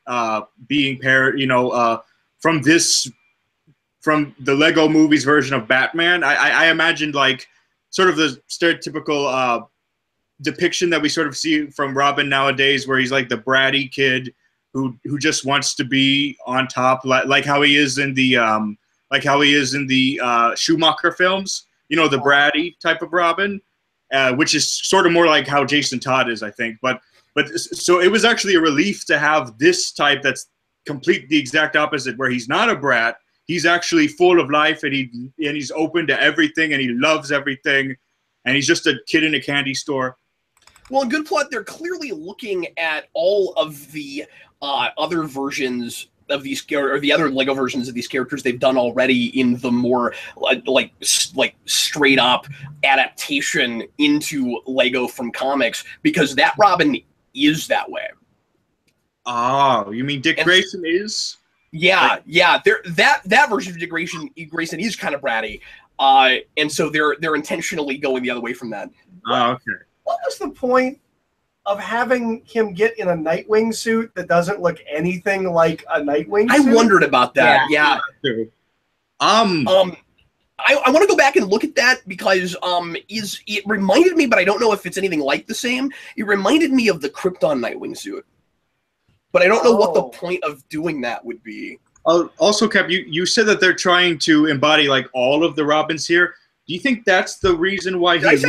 being paired, from the Lego movies version of Batman, I imagined like sort of the stereotypical depiction that we sort of see from Robin nowadays, where he's like the bratty kid who just wants to be on top, like how he is in the Schumacher films. The bratty type of Robin, which is sort of more like how Jason Todd is, I think. But so it was actually a relief to have this type that's complete the exact opposite, where he's not a brat. He's actually full of life, and he's open to everything, and he loves everything, and he's just a kid in a candy store. Well, in GoodPlot, they're clearly looking at all of the other versions of these, or the other Lego versions of these characters they've done already in the more like straight up adaptation into Lego from comics, because that Robin is that way. Oh, you mean Dick Grayson is? Yeah, yeah. That version of Dick Grayson is kind of bratty, and so they're intentionally going the other way from that. Oh, okay. What was the point of having him get in a Nightwing suit that doesn't look anything like a Nightwing suit? I wondered about that. Yeah. I want to go back and look at that because it reminded me, but I don't know if it's anything like the same. It reminded me of the Krypton Nightwing suit, but I don't know what the point of doing that would be. Also, Cap, you said that they're trying to embody like all of the Robins here. Do you think that's the reason why he looks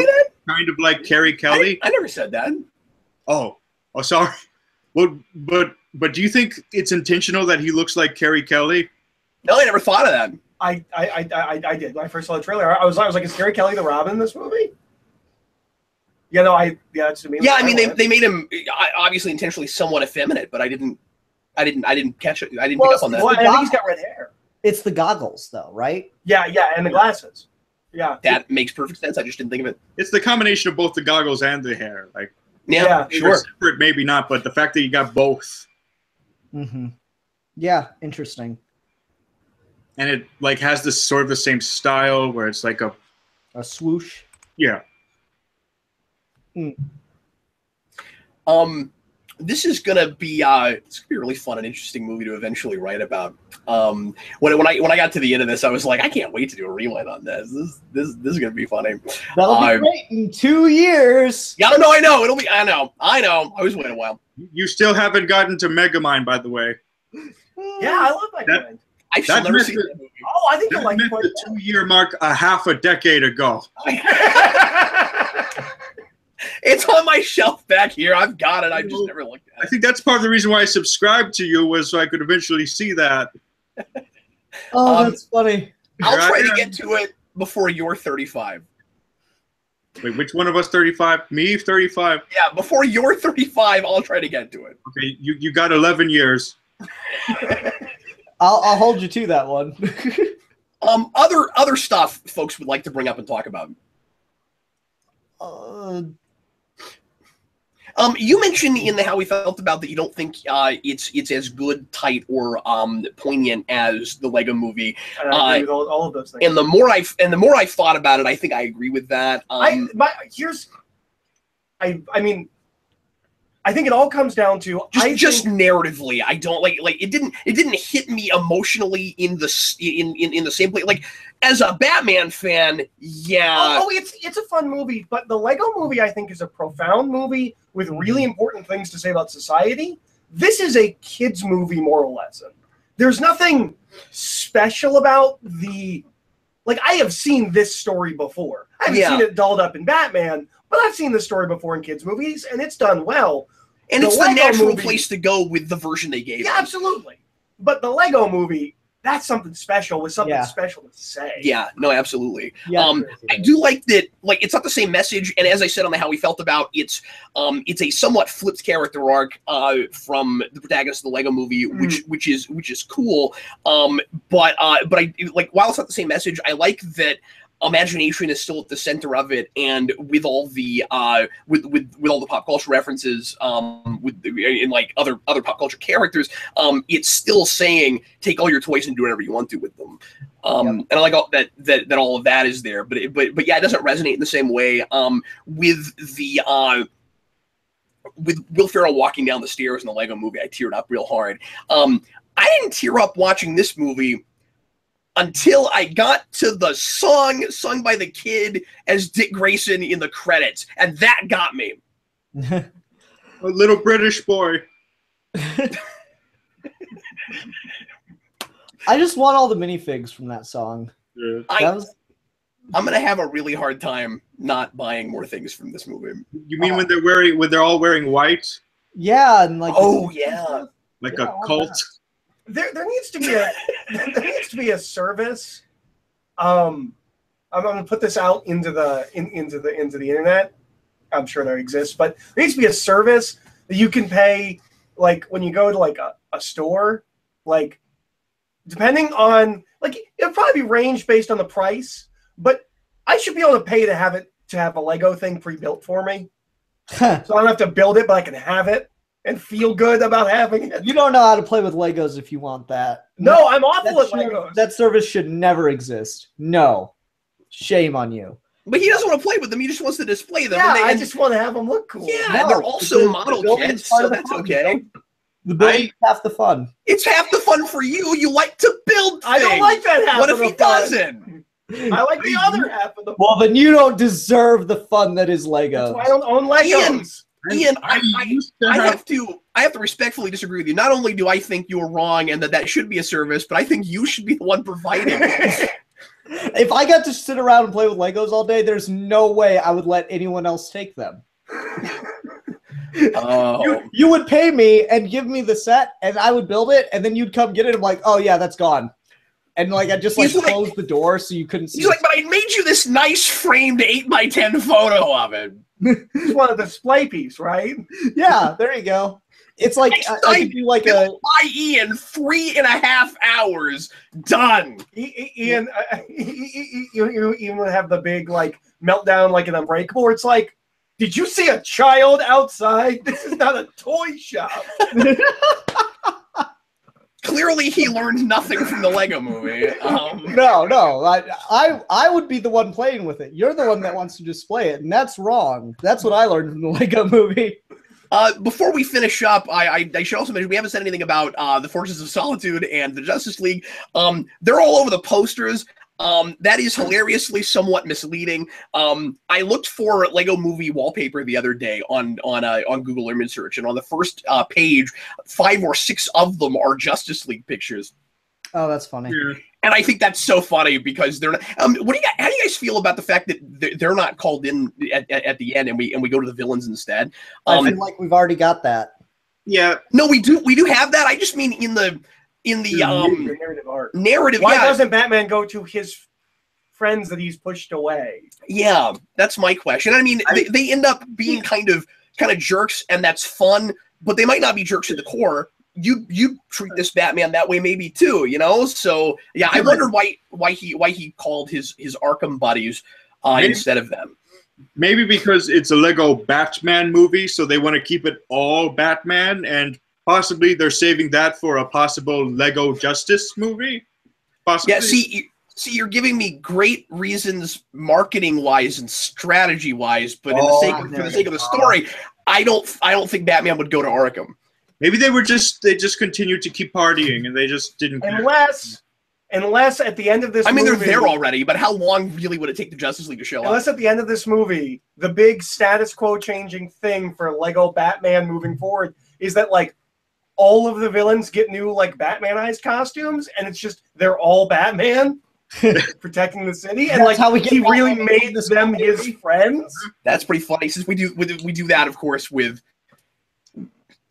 kind of like Carrie Kelly? I never said that. Oh, sorry. Well, but do you think it's intentional that he looks like Carrie Kelly? No, I never thought of that. I did. When I first saw the trailer, I was like, is Carrie Kelly the Robin in this movie? Yeah, no, that's to me. Yeah, I mean, they made him obviously intentionally somewhat effeminate, but I didn't catch it. I didn't pick up on that. Well, I think he's got red hair. It's the goggles, though, right? Yeah, and the glasses. Yeah, that makes perfect sense. I just didn't think of it. It's the combination of both the goggles and the hair. Like, yeah, sure. Separate, maybe not, but the fact that you got both. Mm-hmm. Yeah, interesting. And it like has this sort of the same style where it's like a swoosh. Yeah. This is gonna be a really fun and interesting movie to eventually write about. When I got to the end of this, I was like, I can't wait to do a rewind on this. This is gonna be funny. That'll be great in 2 years. Yeah, no, I know. I know. I was waiting a while. You still haven't gotten to Megamind, by the way. Yeah, I love Megamind. I've still never seen that movie. Oh, I think you'll like it. The 2-year mark a half a decade ago. It's on my shelf back here. I've got it. I've just never looked at it. I think that's part of the reason why I subscribed to you, was so I could eventually see that. Oh, that's funny. I'll try to get to it before you're 35. Wait, which one of us 35? Me, 35? Yeah, before you're 35, I'll try to get to it. Okay, you got 11 years. I'll hold you to that one. Other stuff folks would like to bring up and talk about. You mentioned in the how we felt about that you don't think it's as good, tight, or poignant as the Lego Movie. And I agree with all of those things. And the more I thought about it, I think I agree with that. I think it all comes down to just narratively. I don't like it didn't hit me emotionally in the same place. Like as a Batman fan, yeah. Oh, it's a fun movie, but the Lego Movie I think is a profound movie with really important things to say about society. This is a kids movie moral lesson. There's nothing special about I have seen this story before. I haven't seen it dolled up in Batman, but I've seen this story before in kids movies, and it's done well. And it's the natural place to go with the version they gave. Yeah, absolutely. But the Lego Movie, that's something special with something special to say. Yeah, no, absolutely. Yeah, I do like that. Like, it's not the same message, and as I said on the How We Felt About, it's a somewhat flipped character arc from the protagonist of the Lego Movie, which is cool. But I like, while it's not the same message, I like that imagination is still at the center of it, and with all the with all the pop culture references, in like other pop culture characters, it's still saying take all your toys and do whatever you want to with them. And I like all that all of that is there, but yeah, it doesn't resonate in the same way with the with Will Ferrell walking down the stairs in the Lego Movie. I teared up real hard. I didn't tear up watching this movie until I got to the song sung by the kid as Dick Grayson in the credits, and that got me. A little British boy. I just want all the minifigs from that song. Yeah. I'm gonna have a really hard time not buying more things from this movie. You mean when they're all wearing white? Yeah, and like Like a cult. There needs to be a service. I'm gonna put this out into the internet. I'm sure there exists, but there needs to be a service that you can pay, like when you go to like a store, like depending on, like, it'll probably be range based on the price, but I should be able to pay to have a Lego thing pre-built for me. So I don't have to build it, but I can have it and feel good about having it. You don't know how to play with Legos if you want that. No, I'm awful at Legos. That service should never exist. No. Shame on you. But he doesn't want to play with them. He just wants to display them. Yeah, I just want to have them look cool. Yeah, and they're also model kits, so that's okay. The building's half the fun. It's half the fun for you. You like to build things. I don't like that half. What if he doesn't? I like the other half of the fun. Well, then you don't deserve the fun that is Legos. That's why I don't own Legos. Ian, I have to respectfully disagree with you. Not only do I think you're wrong and that should be a service, but I think you should be the one providing it. If I got to sit around and play with Legos all day, there's no way I would let anyone else take them. You would pay me and give me the set, and I would build it, and then you'd come get it. I'm like, oh yeah, that's gone. And like I just closed the door so you couldn't see. He's like, but I made you this nice framed 8x10 photo of it. Just want a display piece, right? Yeah, there you go. It's like I could do like a by Ian 3.5 hours done. Ian, you even have the big like meltdown like an Unbreakable. Where it's like, did you see a child outside? This is not a toy shop. Clearly, he learned nothing from the Lego Movie. No. I would be the one playing with it. You're the one that wants to display it, and that's wrong. That's what I learned from the Lego Movie. Before we finish up, I should also mention we haven't said anything about the Forces of Solitude and the Justice League. They're all over the posters. That is hilariously somewhat misleading. I looked for Lego Movie wallpaper the other day on Google image search, and on the first page, 5 or 6 of them are Justice League pictures. Oh, that's funny. Yeah. And I think that's so funny because they're not. How do you guys feel about the fact that they're not called in at the end, and we go to the villains instead? I feel like we've already got that. Yeah. No, we do have that. I just mean in the narrative arc. Narrative. Why doesn't Batman go to his friends that he's pushed away? Yeah, that's my question. I mean, they end up being kind of jerks, and that's fun. But they might not be jerks at the core. You treat this Batman that way maybe too, you know? So yeah, I wondered why he called his Arkham buddies instead of them. Maybe because it's a Lego Batman movie, so they want to keep it all Batman, and possibly they're saving that for a possible Lego Justice movie. Possibly. Yeah, see, you're giving me great reasons, marketing-wise and strategy-wise, but for the sake of the story, I don't think Batman would go to Arkham. Maybe they just continued to keep partying and they just didn't care. Unless at the end of this movie... they're there already, but how long really would it take the Justice League to show up? Unless at the end of this movie, the big status quo changing thing for Lego Batman moving forward is that, like, all of the villains get new, like, Batmanized costumes, and it's just, they're all Batman protecting the city, and, like, how he really made them his friends. That's pretty funny, since we do that, of course, with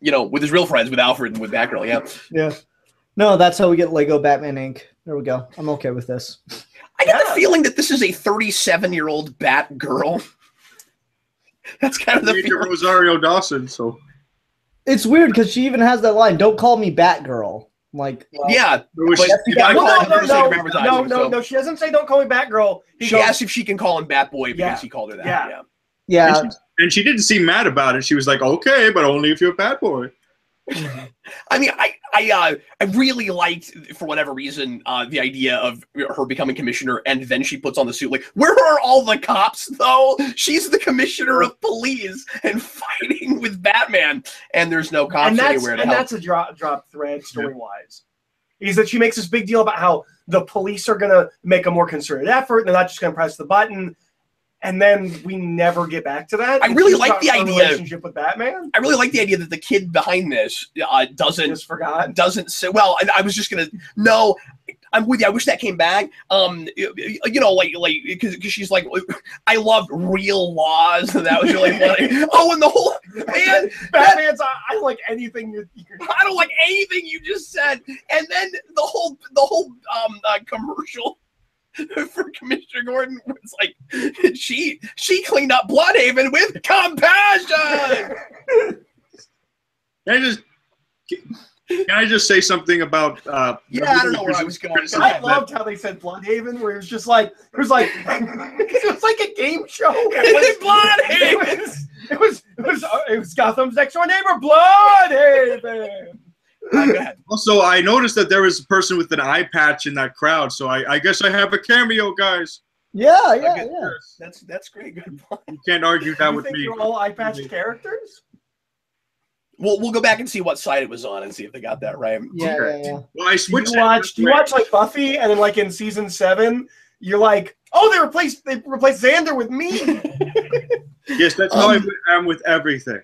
his real friends, with Alfred and with Batgirl, yeah. Yeah. No, that's how we get Lego Batman Inc. There we go. I'm okay with this. I get the feeling that this is a 37-year-old Batgirl. That's kind of the feeling. Rosario Dawson, so it's weird because she even has that line, "Don't call me Batgirl." Like, well, yeah, but she doesn't say "Don't call me Batgirl." She asked if she can call him Batboy because he called her that. Yeah. And she didn't seem mad about it. She was like, "Okay, but only if you're a bad boy." I mean, I really liked, for whatever reason, the idea of her becoming commissioner, and then she puts on the suit. Like, where are all the cops, though? She's the commissioner of police and fighting with Batman, and there's no cops anywhere to help. And that's a drop thread, story-wise. Is that she makes this big deal about how the police are going to make a more concerted effort, and they're not just going to press the button. And then we never get back to that. I really like the idea. Relationship with Batman. I really like the idea that the kid behind this doesn't say. Well, I was just gonna. No, I'm with you. I wish that came back. You know, like because she's like, I love real laws, and that was really funny. Oh, and the whole man, Batman's. I don't like anything I don't like anything you just said. And then the whole commercial for Commissioner Gordon was like, she cleaned up Bloodhaven with compassion. Can I just say something about? I don't know where I was going. I loved how they said Bloodhaven, where it was just like it was like a game show. It was Gotham's next door neighbor, Bloodhaven. Go ahead. Also, I noticed that there was a person with an eye patch in that crowd, so I guess I have a cameo, guys. Yeah. That's great. Good point. You can't argue that with me. You're all eye patch characters. We'll go back and see what side it was on and see if they got that right. Yeah. Well, I switched. Do you watch like Buffy, and then like in season 7, you're like, oh, they replaced Xander with me. Yes, that's how I am with everything.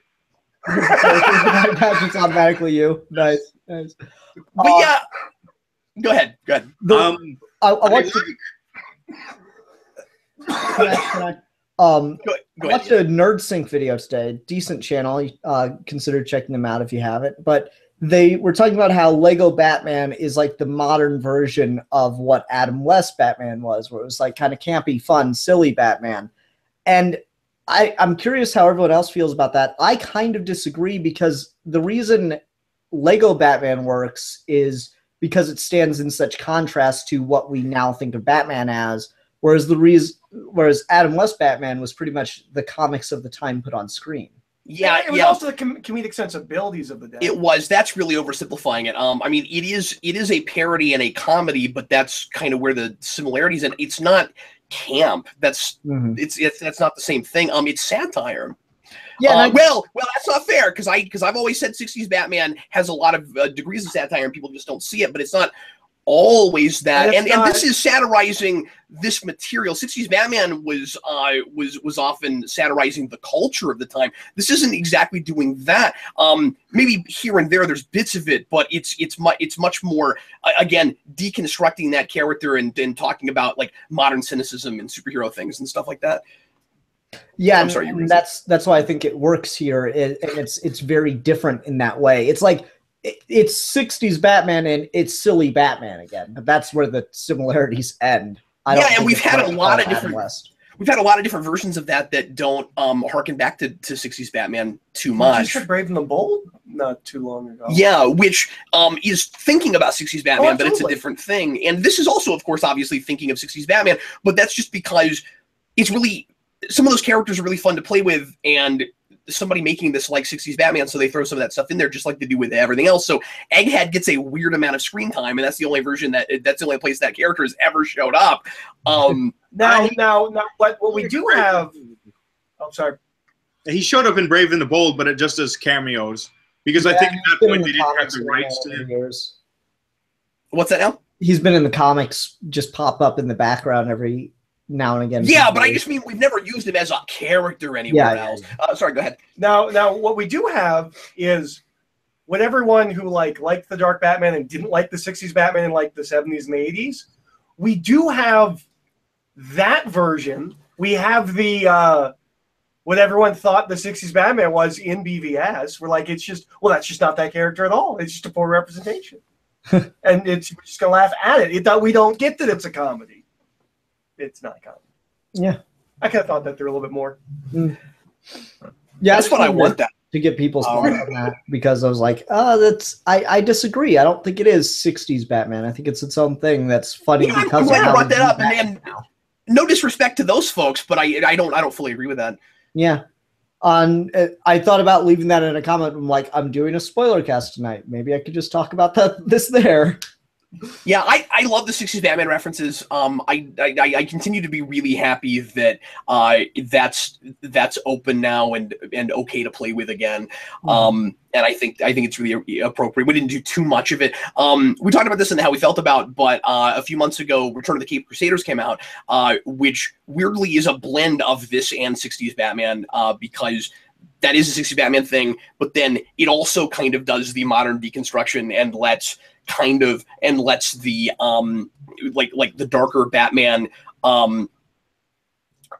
It's automatically you. Nice. But yeah, go ahead. I watched. I watched a Nerd Sync video today. Decent channel. Consider checking them out if you haven't. But they were talking about how Lego Batman is like the modern version of what Adam West Batman was, where it was like kind of campy, fun, silly Batman. And I'm curious how everyone else feels about that. I kind of disagree because the reason Lego Batman works is because it stands in such contrast to what we now think of Batman as, whereas Adam West Batman was pretty much the comics of the time put on screen. Yeah, it was also the comedic sensibilities of the day. It was. That's really oversimplifying it. I mean, it is a parody and a comedy, but that's kind of where the similarities, and it's not camp. That's that's not the same thing. It's satire. Yeah. Well, that's not fair because I've always said 60s Batman has a lot of degrees of satire and people just don't see it, but it's not always that. And this is satirizing this material. 60s Batman was often satirizing the culture of the time. This isn't exactly doing that. Maybe here and there's bits of it, but it's much more again deconstructing that character and talking about like modern cynicism and superhero things and stuff like that. Yeah, I'm sorry, and that's why I think it works here, and it's very different in that way. It's like it's 60s Batman and it's silly Batman again, but that's where the similarities end. And we've had a lot of different versions of that don't harken back to 60s Batman too much. Just Brave and the Bold not too long ago. Yeah, which is thinking about 60s Batman, but it's a different thing. And this is also, of course, obviously thinking of 60s Batman, but that's just because it's really some of those characters are really fun to play with, and somebody making this like 60s Batman, so they throw some of that stuff in there just like they do with everything else. So Egghead gets a weird amount of screen time, and that's the only version that's the only place that character has ever showed up. Now, what we do have... Oh, sorry. He showed up in Brave and the Bold, but it just as cameos. Because I think at that point they didn't have the rights to him. What's that now? He's been in the comics, just pop up in the background every now and again. Yeah, but I just mean we've never used him as a character anywhere else. Sorry, go ahead. Now, what we do have is when everyone who liked the Dark Batman and didn't like the 60s Batman in like the 70s and the 80s, we do have that version. We have the what everyone thought the 60s Batman was in BVS. We're like, it's just that's just not that character at all. It's just a poor representation. and we're just gonna laugh at it. We don't get that it's a comedy. It's not a comedy. Yeah, I kind of thought that through a little bit more. Mm. Yeah, that's what I want to get people's thoughts on that, because I was like, I disagree. I don't think it is 60s Batman. I think it's its own thing that's funny because I'm glad of you how brought they that do up, and no disrespect to those folks, but I don't fully agree with that. Yeah. I thought about leaving that in a comment. I'm like, I'm doing a spoiler cast tonight. Maybe I could just talk about this there. Yeah, I love the 60s Batman references. I continue to be really happy that that's open now and okay to play with again. And I think it's really appropriate. We didn't do too much of it. We talked about this and how we felt about, but a few months ago, Return of the Caped Crusaders came out, which weirdly is a blend of this and 60s Batman, because that is a 60s Batman thing, but then it also kind of does the modern deconstruction and lets the like the darker Batman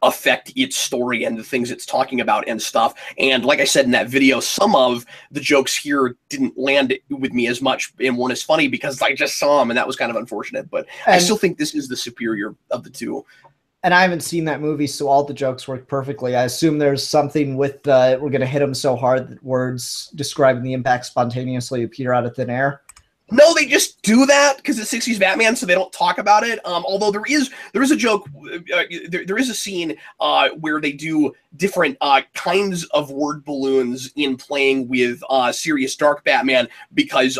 affect its story and the things it's talking about and stuff. And like I said in that video, some of the jokes here didn't land with me as much and weren't as funny because I just saw them, and that was kind of unfortunate. But I still think this is the superior of the two. And I haven't seen that movie, so all the jokes work perfectly. I assume there's something with we're going to hit them so hard that words describing the impact spontaneously appear out of thin air. No, they just do that because it's 60s Batman, so they don't talk about it. Although there is a joke, there is a scene where they do different kinds of word balloons in playing with serious dark Batman, because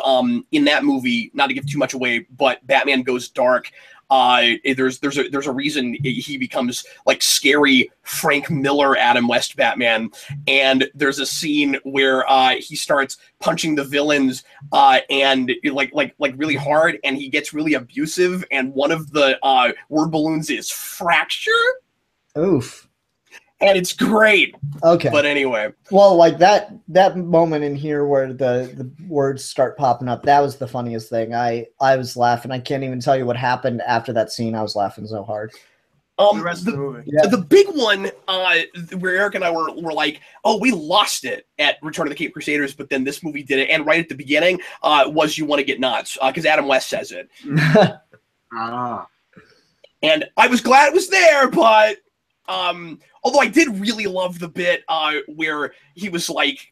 in that movie, not to give too much away, but Batman goes dark. There's a reason he becomes like scary Frank Miller Adam West Batman, and there's a scene where he starts punching the villains and like really hard, and he gets really abusive, and one of the word balloons is fracture. Oof. And it's great. Okay. But anyway. Well, like that moment in here where the words start popping up, that was the funniest thing. I was laughing. I can't even tell you what happened after that scene. I was laughing so hard. The rest of the movie. Yeah. The big one where Eric and I were like, oh, we lost it at Return of the Caped Crusaders, but then this movie did it. And right at the beginning was You Want to Get Nuts, because Adam West says it. And I was glad it was there, but although I did really love the bit where he was like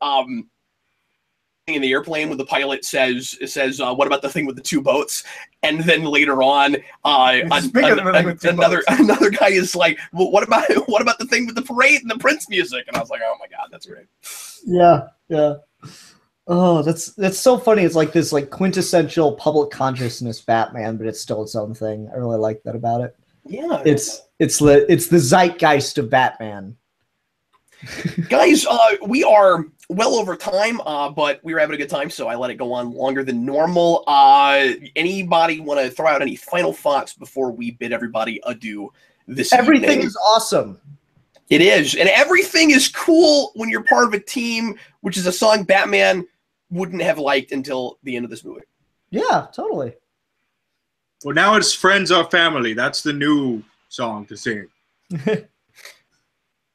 in the airplane when the pilot says what about the thing with the two boats, and then later on another guy is like, well, what about the thing with the parade and the Prince music, and I was like, oh my god, that's great. Yeah. Oh, that's so funny. It's like this like quintessential public consciousness Batman, but it's still its own thing. I really like that about it. Yeah, it's the zeitgeist of Batman. Guys, we are well over time, but we were having a good time, so I let it go on longer than normal. Anybody want to throw out any final thoughts before we bid everybody adieu this Everything evening? is awesome. It is, and everything is cool when you're part of a team, which is a song Batman wouldn't have liked until the end of this movie. Yeah, totally. Well, now it's Friends Are Family. That's the new song to sing.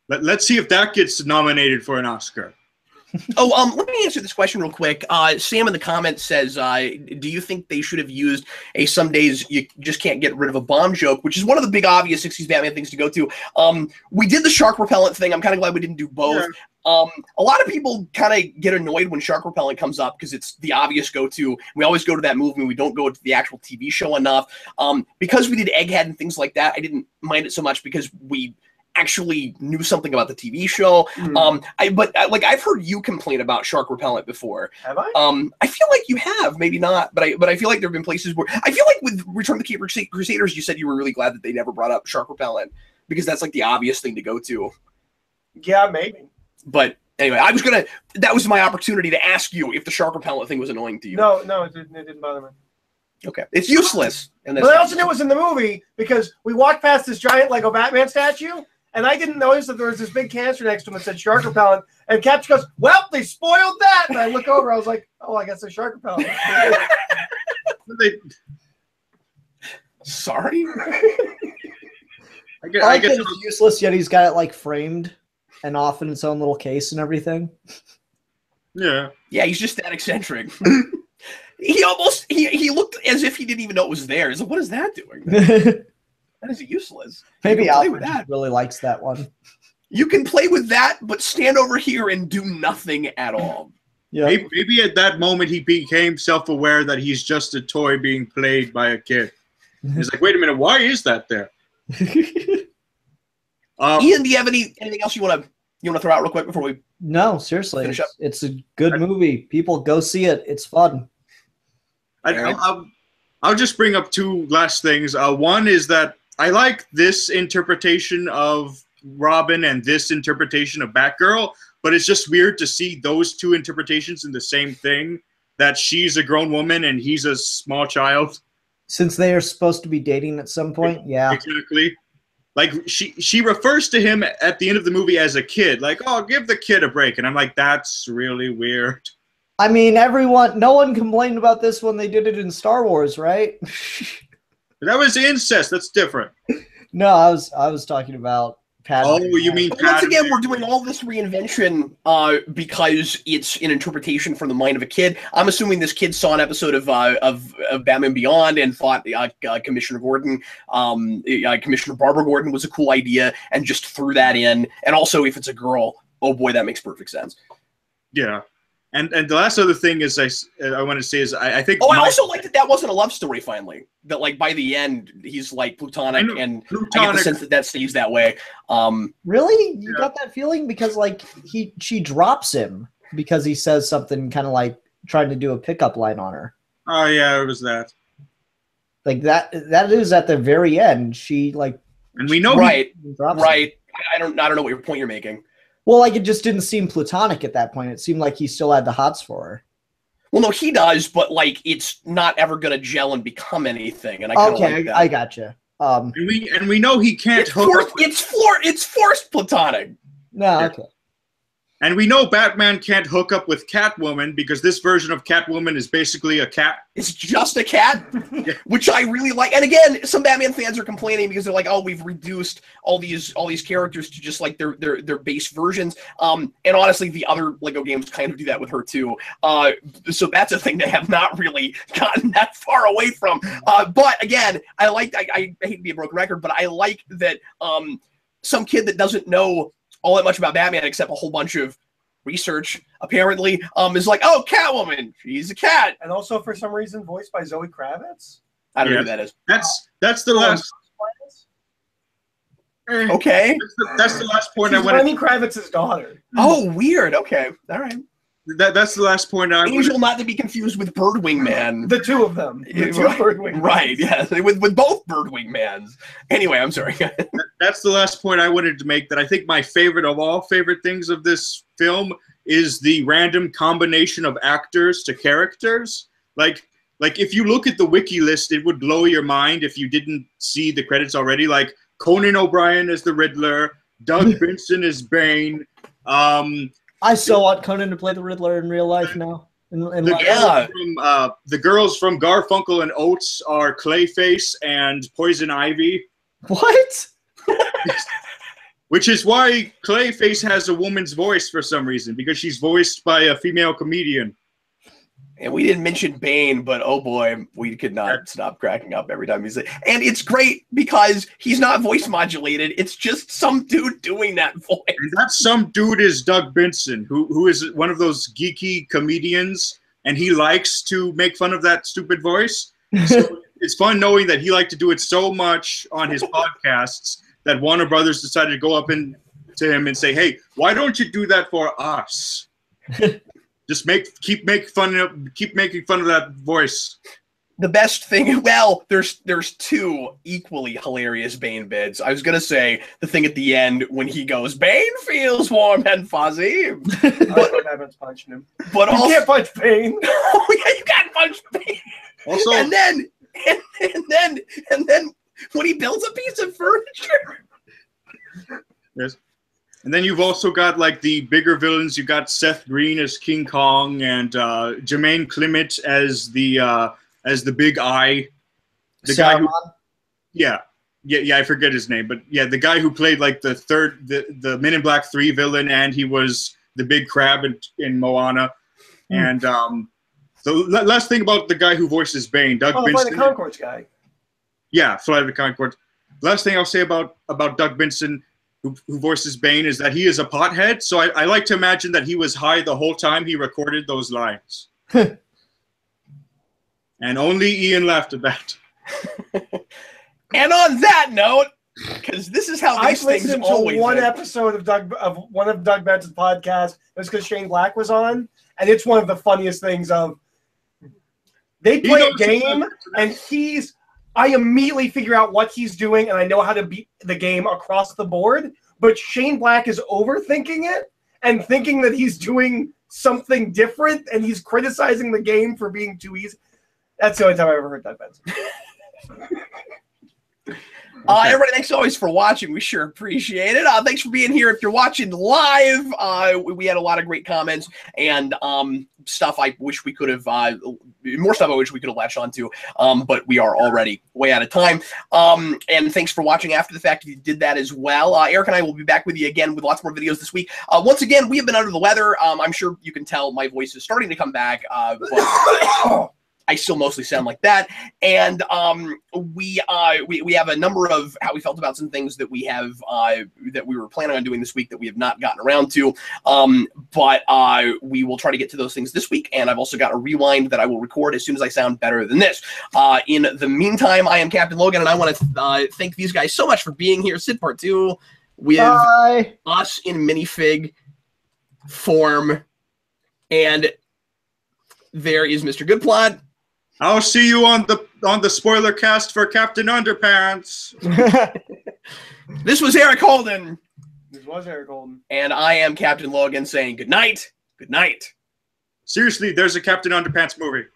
Let's see if that gets nominated for an Oscar. Oh, let me answer this question real quick. Sam in the comments says, do you think they should have used a "some days you just can't get rid of a bomb" joke, which is one of the big obvious 60s Batman things to go to. We did the shark repellent thing. I'm kind of glad we didn't do both. Yeah. A lot of people kind of get annoyed when shark repellent comes up because it's the obvious go-to. We always go to that movie. We don't go to the actual TV show enough. Because we did Egghead and things like that, I didn't mind it so much because we actually knew something about the TV show. I've heard you complain about shark repellent before. Have I? I feel like you have, maybe not, but I feel like there have been places where I feel like with Return of the Caped Crusaders, you said you were really glad that they never brought up shark repellent because that's like the obvious thing to go to. Yeah, maybe. But anyway, that was my opportunity to ask you if the shark repellent thing was annoying to you. No, it didn't bother me. Okay, it's useless. But I also knew it was in the movie because we walked past this giant Lego Batman statue. And I didn't notice that there was this big canister next to him that said shark repellent. And Captain goes, well, they spoiled that. And I look over, I was like, oh, I guess it's shark repellent. Sorry? I guess it's useless, yet he's got it like framed and off in its own little case and everything. Yeah. Yeah, he's just that eccentric. he looked as if he didn't even know it was there. He's like, what is that doing? That is useless. Maybe Alfred Alfred really likes that one. You can play with that, but stand over here and do nothing at all. Yeah. Maybe at that moment he became self-aware that he's just a toy being played by a kid. He's like, wait a minute, why is that there? Ian, do you have anything else you want to throw out real quick before we? No, seriously, finish up? it's a good movie. People go see it. It's fun. I'll just bring up two last things. One is that I like this interpretation of Robin and this interpretation of Batgirl, but it's just weird to see those two interpretations in the same thing, that she's a grown woman and he's a small child. Since they are supposed to be dating at some point, yeah. Exactly. Like, she refers to him at the end of the movie as a kid, like, oh, give the kid a break. And I'm like, that's really weird. I mean, no one complained about this when they did it in Star Wars, right? That was incest. That's different. No, I was talking about Padme. Oh, you mean But once again, we're doing all this reinvention because it's an interpretation from the mind of a kid. I'm assuming this kid saw an episode of Batman Beyond and thought Commissioner Gordon, Commissioner Barbara Gordon was a cool idea and just threw that in. And also, if it's a girl, oh boy, that makes perfect sense. Yeah. And the last other thing is I want to say is I think. Oh, I also like that wasn't a love story. Finally, that like by the end he's like platonic, and I get the sense that stays that way. Really, you got that feeling because like she drops him because he says something kind of like trying to do a pickup line on her. Oh yeah, it was that. Like that is at the very end. She like, and we know right. Him. I don't know what point you're making. Well, like it just didn't seem platonic at that point. It seemed like he still had the hots for her. Well, no, he does, but like it's not ever going to gel and become anything. And I kind of like that. I gotcha. And we know he can't hook up. It's forced platonic. No, okay. And we know Batman can't hook up with Catwoman because this version of Catwoman is basically a cat. It's just a cat, which I really like. And again, some Batman fans are complaining because they're like, "Oh, we've reduced all these characters to just like their base versions." And honestly, the other Lego games kind of do that with her too. So that's a thing they have not really gotten that far away from. But again, I hate to be a broken record, but I like that some kid that doesn't know all that much about Batman except a whole bunch of research apparently is like, oh, Catwoman, she's a cat. And also for some reason voiced by Zoe Kravitz. I don't know who that is. That's the last. Okay. That's the last point She's I wanted. Lenny Kravitz's daughter. Oh, weird. Okay. All right. That's the last point I Angel, not to be confused with Birdwing Man. The two of them. The two Birdwing. Right, yeah. With both Birdwing Mans. Anyway, I'm sorry. That's the last point I wanted to make, that I think my favorite of all favorite things of this film is the random combination of actors to characters. Like if you look at the wiki list, it would blow your mind if you didn't see the credits already. Like Conan O'Brien is the Riddler, Doug Benson is Bane, I so want Conan to play the Riddler in real life now. The girls from Garfunkel and Oates are Clayface and Poison Ivy. What? Which is why Clayface has a woman's voice for some reason, because she's voiced by a female comedian. And we didn't mention Bane, but oh boy, we could not stop cracking up every time he's like, and it's great because he's not voice modulated. It's just some dude doing that voice. And that some dude is Doug Benson, who is one of those geeky comedians, and he likes to make fun of that stupid voice. So it's fun knowing that he liked to do it so much on his podcasts that Warner Brothers decided to go up to him and say, "Hey, why don't you do that for us?" Just keep making fun of that voice. The best thing, well, there's two equally hilarious Bane bits. I was gonna say the thing at the end when he goes, "Bane feels warm and fuzzy," but Batman's punching him. But you can't punch Bane. Oh yeah, you can't punch Bane. Also, and then when he builds a piece of furniture. Yes. And then you've also got like the bigger villains. You got Seth Green as King Kong and Jermaine Clement as the Big Eye. The guy who, yeah, I forget his name, but yeah, the guy who played like the Men in Black 3 villain, and he was the big crab in Moana. And So last thing about the guy who voices Bane, Doug Oh, the Flight Benson. of Conchords guy. Yeah, Flight of the Conchords. Last thing I'll say about Doug Benson, who voices Bane, is that he is a pothead. So I like to imagine that he was high the whole time he recorded those lines. And only Ian laughed at that. And on that note, because this is how these I've things listened always to one end. episode of one of Doug Benson's podcasts. It was because Shane Black was on, and it's one of the funniest things of. They play a game, and I immediately figure out what he's doing, and I know how to beat the game across the board. But Shane Black is overthinking it and thinking that he's doing something different, and he's criticizing the game for being too easy. That's the only time I ever heard Doug Benson. Everybody, thanks always for watching. We sure appreciate it. Thanks for being here. If you're watching live, we had a lot of great comments and stuff I wish we could have, more stuff I wish we could have latched onto, but we are already way out of time. And thanks for watching after the fact if you did that as well. Eric and I will be back with you again with lots more videos this week. Once again, we have been under the weather. I'm sure you can tell my voice is starting to come back, but I still mostly sound like that, and we have a number of how we felt about some things that we have that we were planning on doing this week that we have not gotten around to, but we will try to get to those things this week. And I've also got a rewind that I will record as soon as I sound better than this. In the meantime, I am Captain Logan, and I want to thank these guys so much for being here. Sydpart2 with us in minifig form, and there is MrGoodPlot. I'll see you on the spoiler cast for Captain Underpants. This was Eric Holden. This was Eric Holden. And I am Captain Logan saying good night. Good night. Seriously, there's a Captain Underpants movie.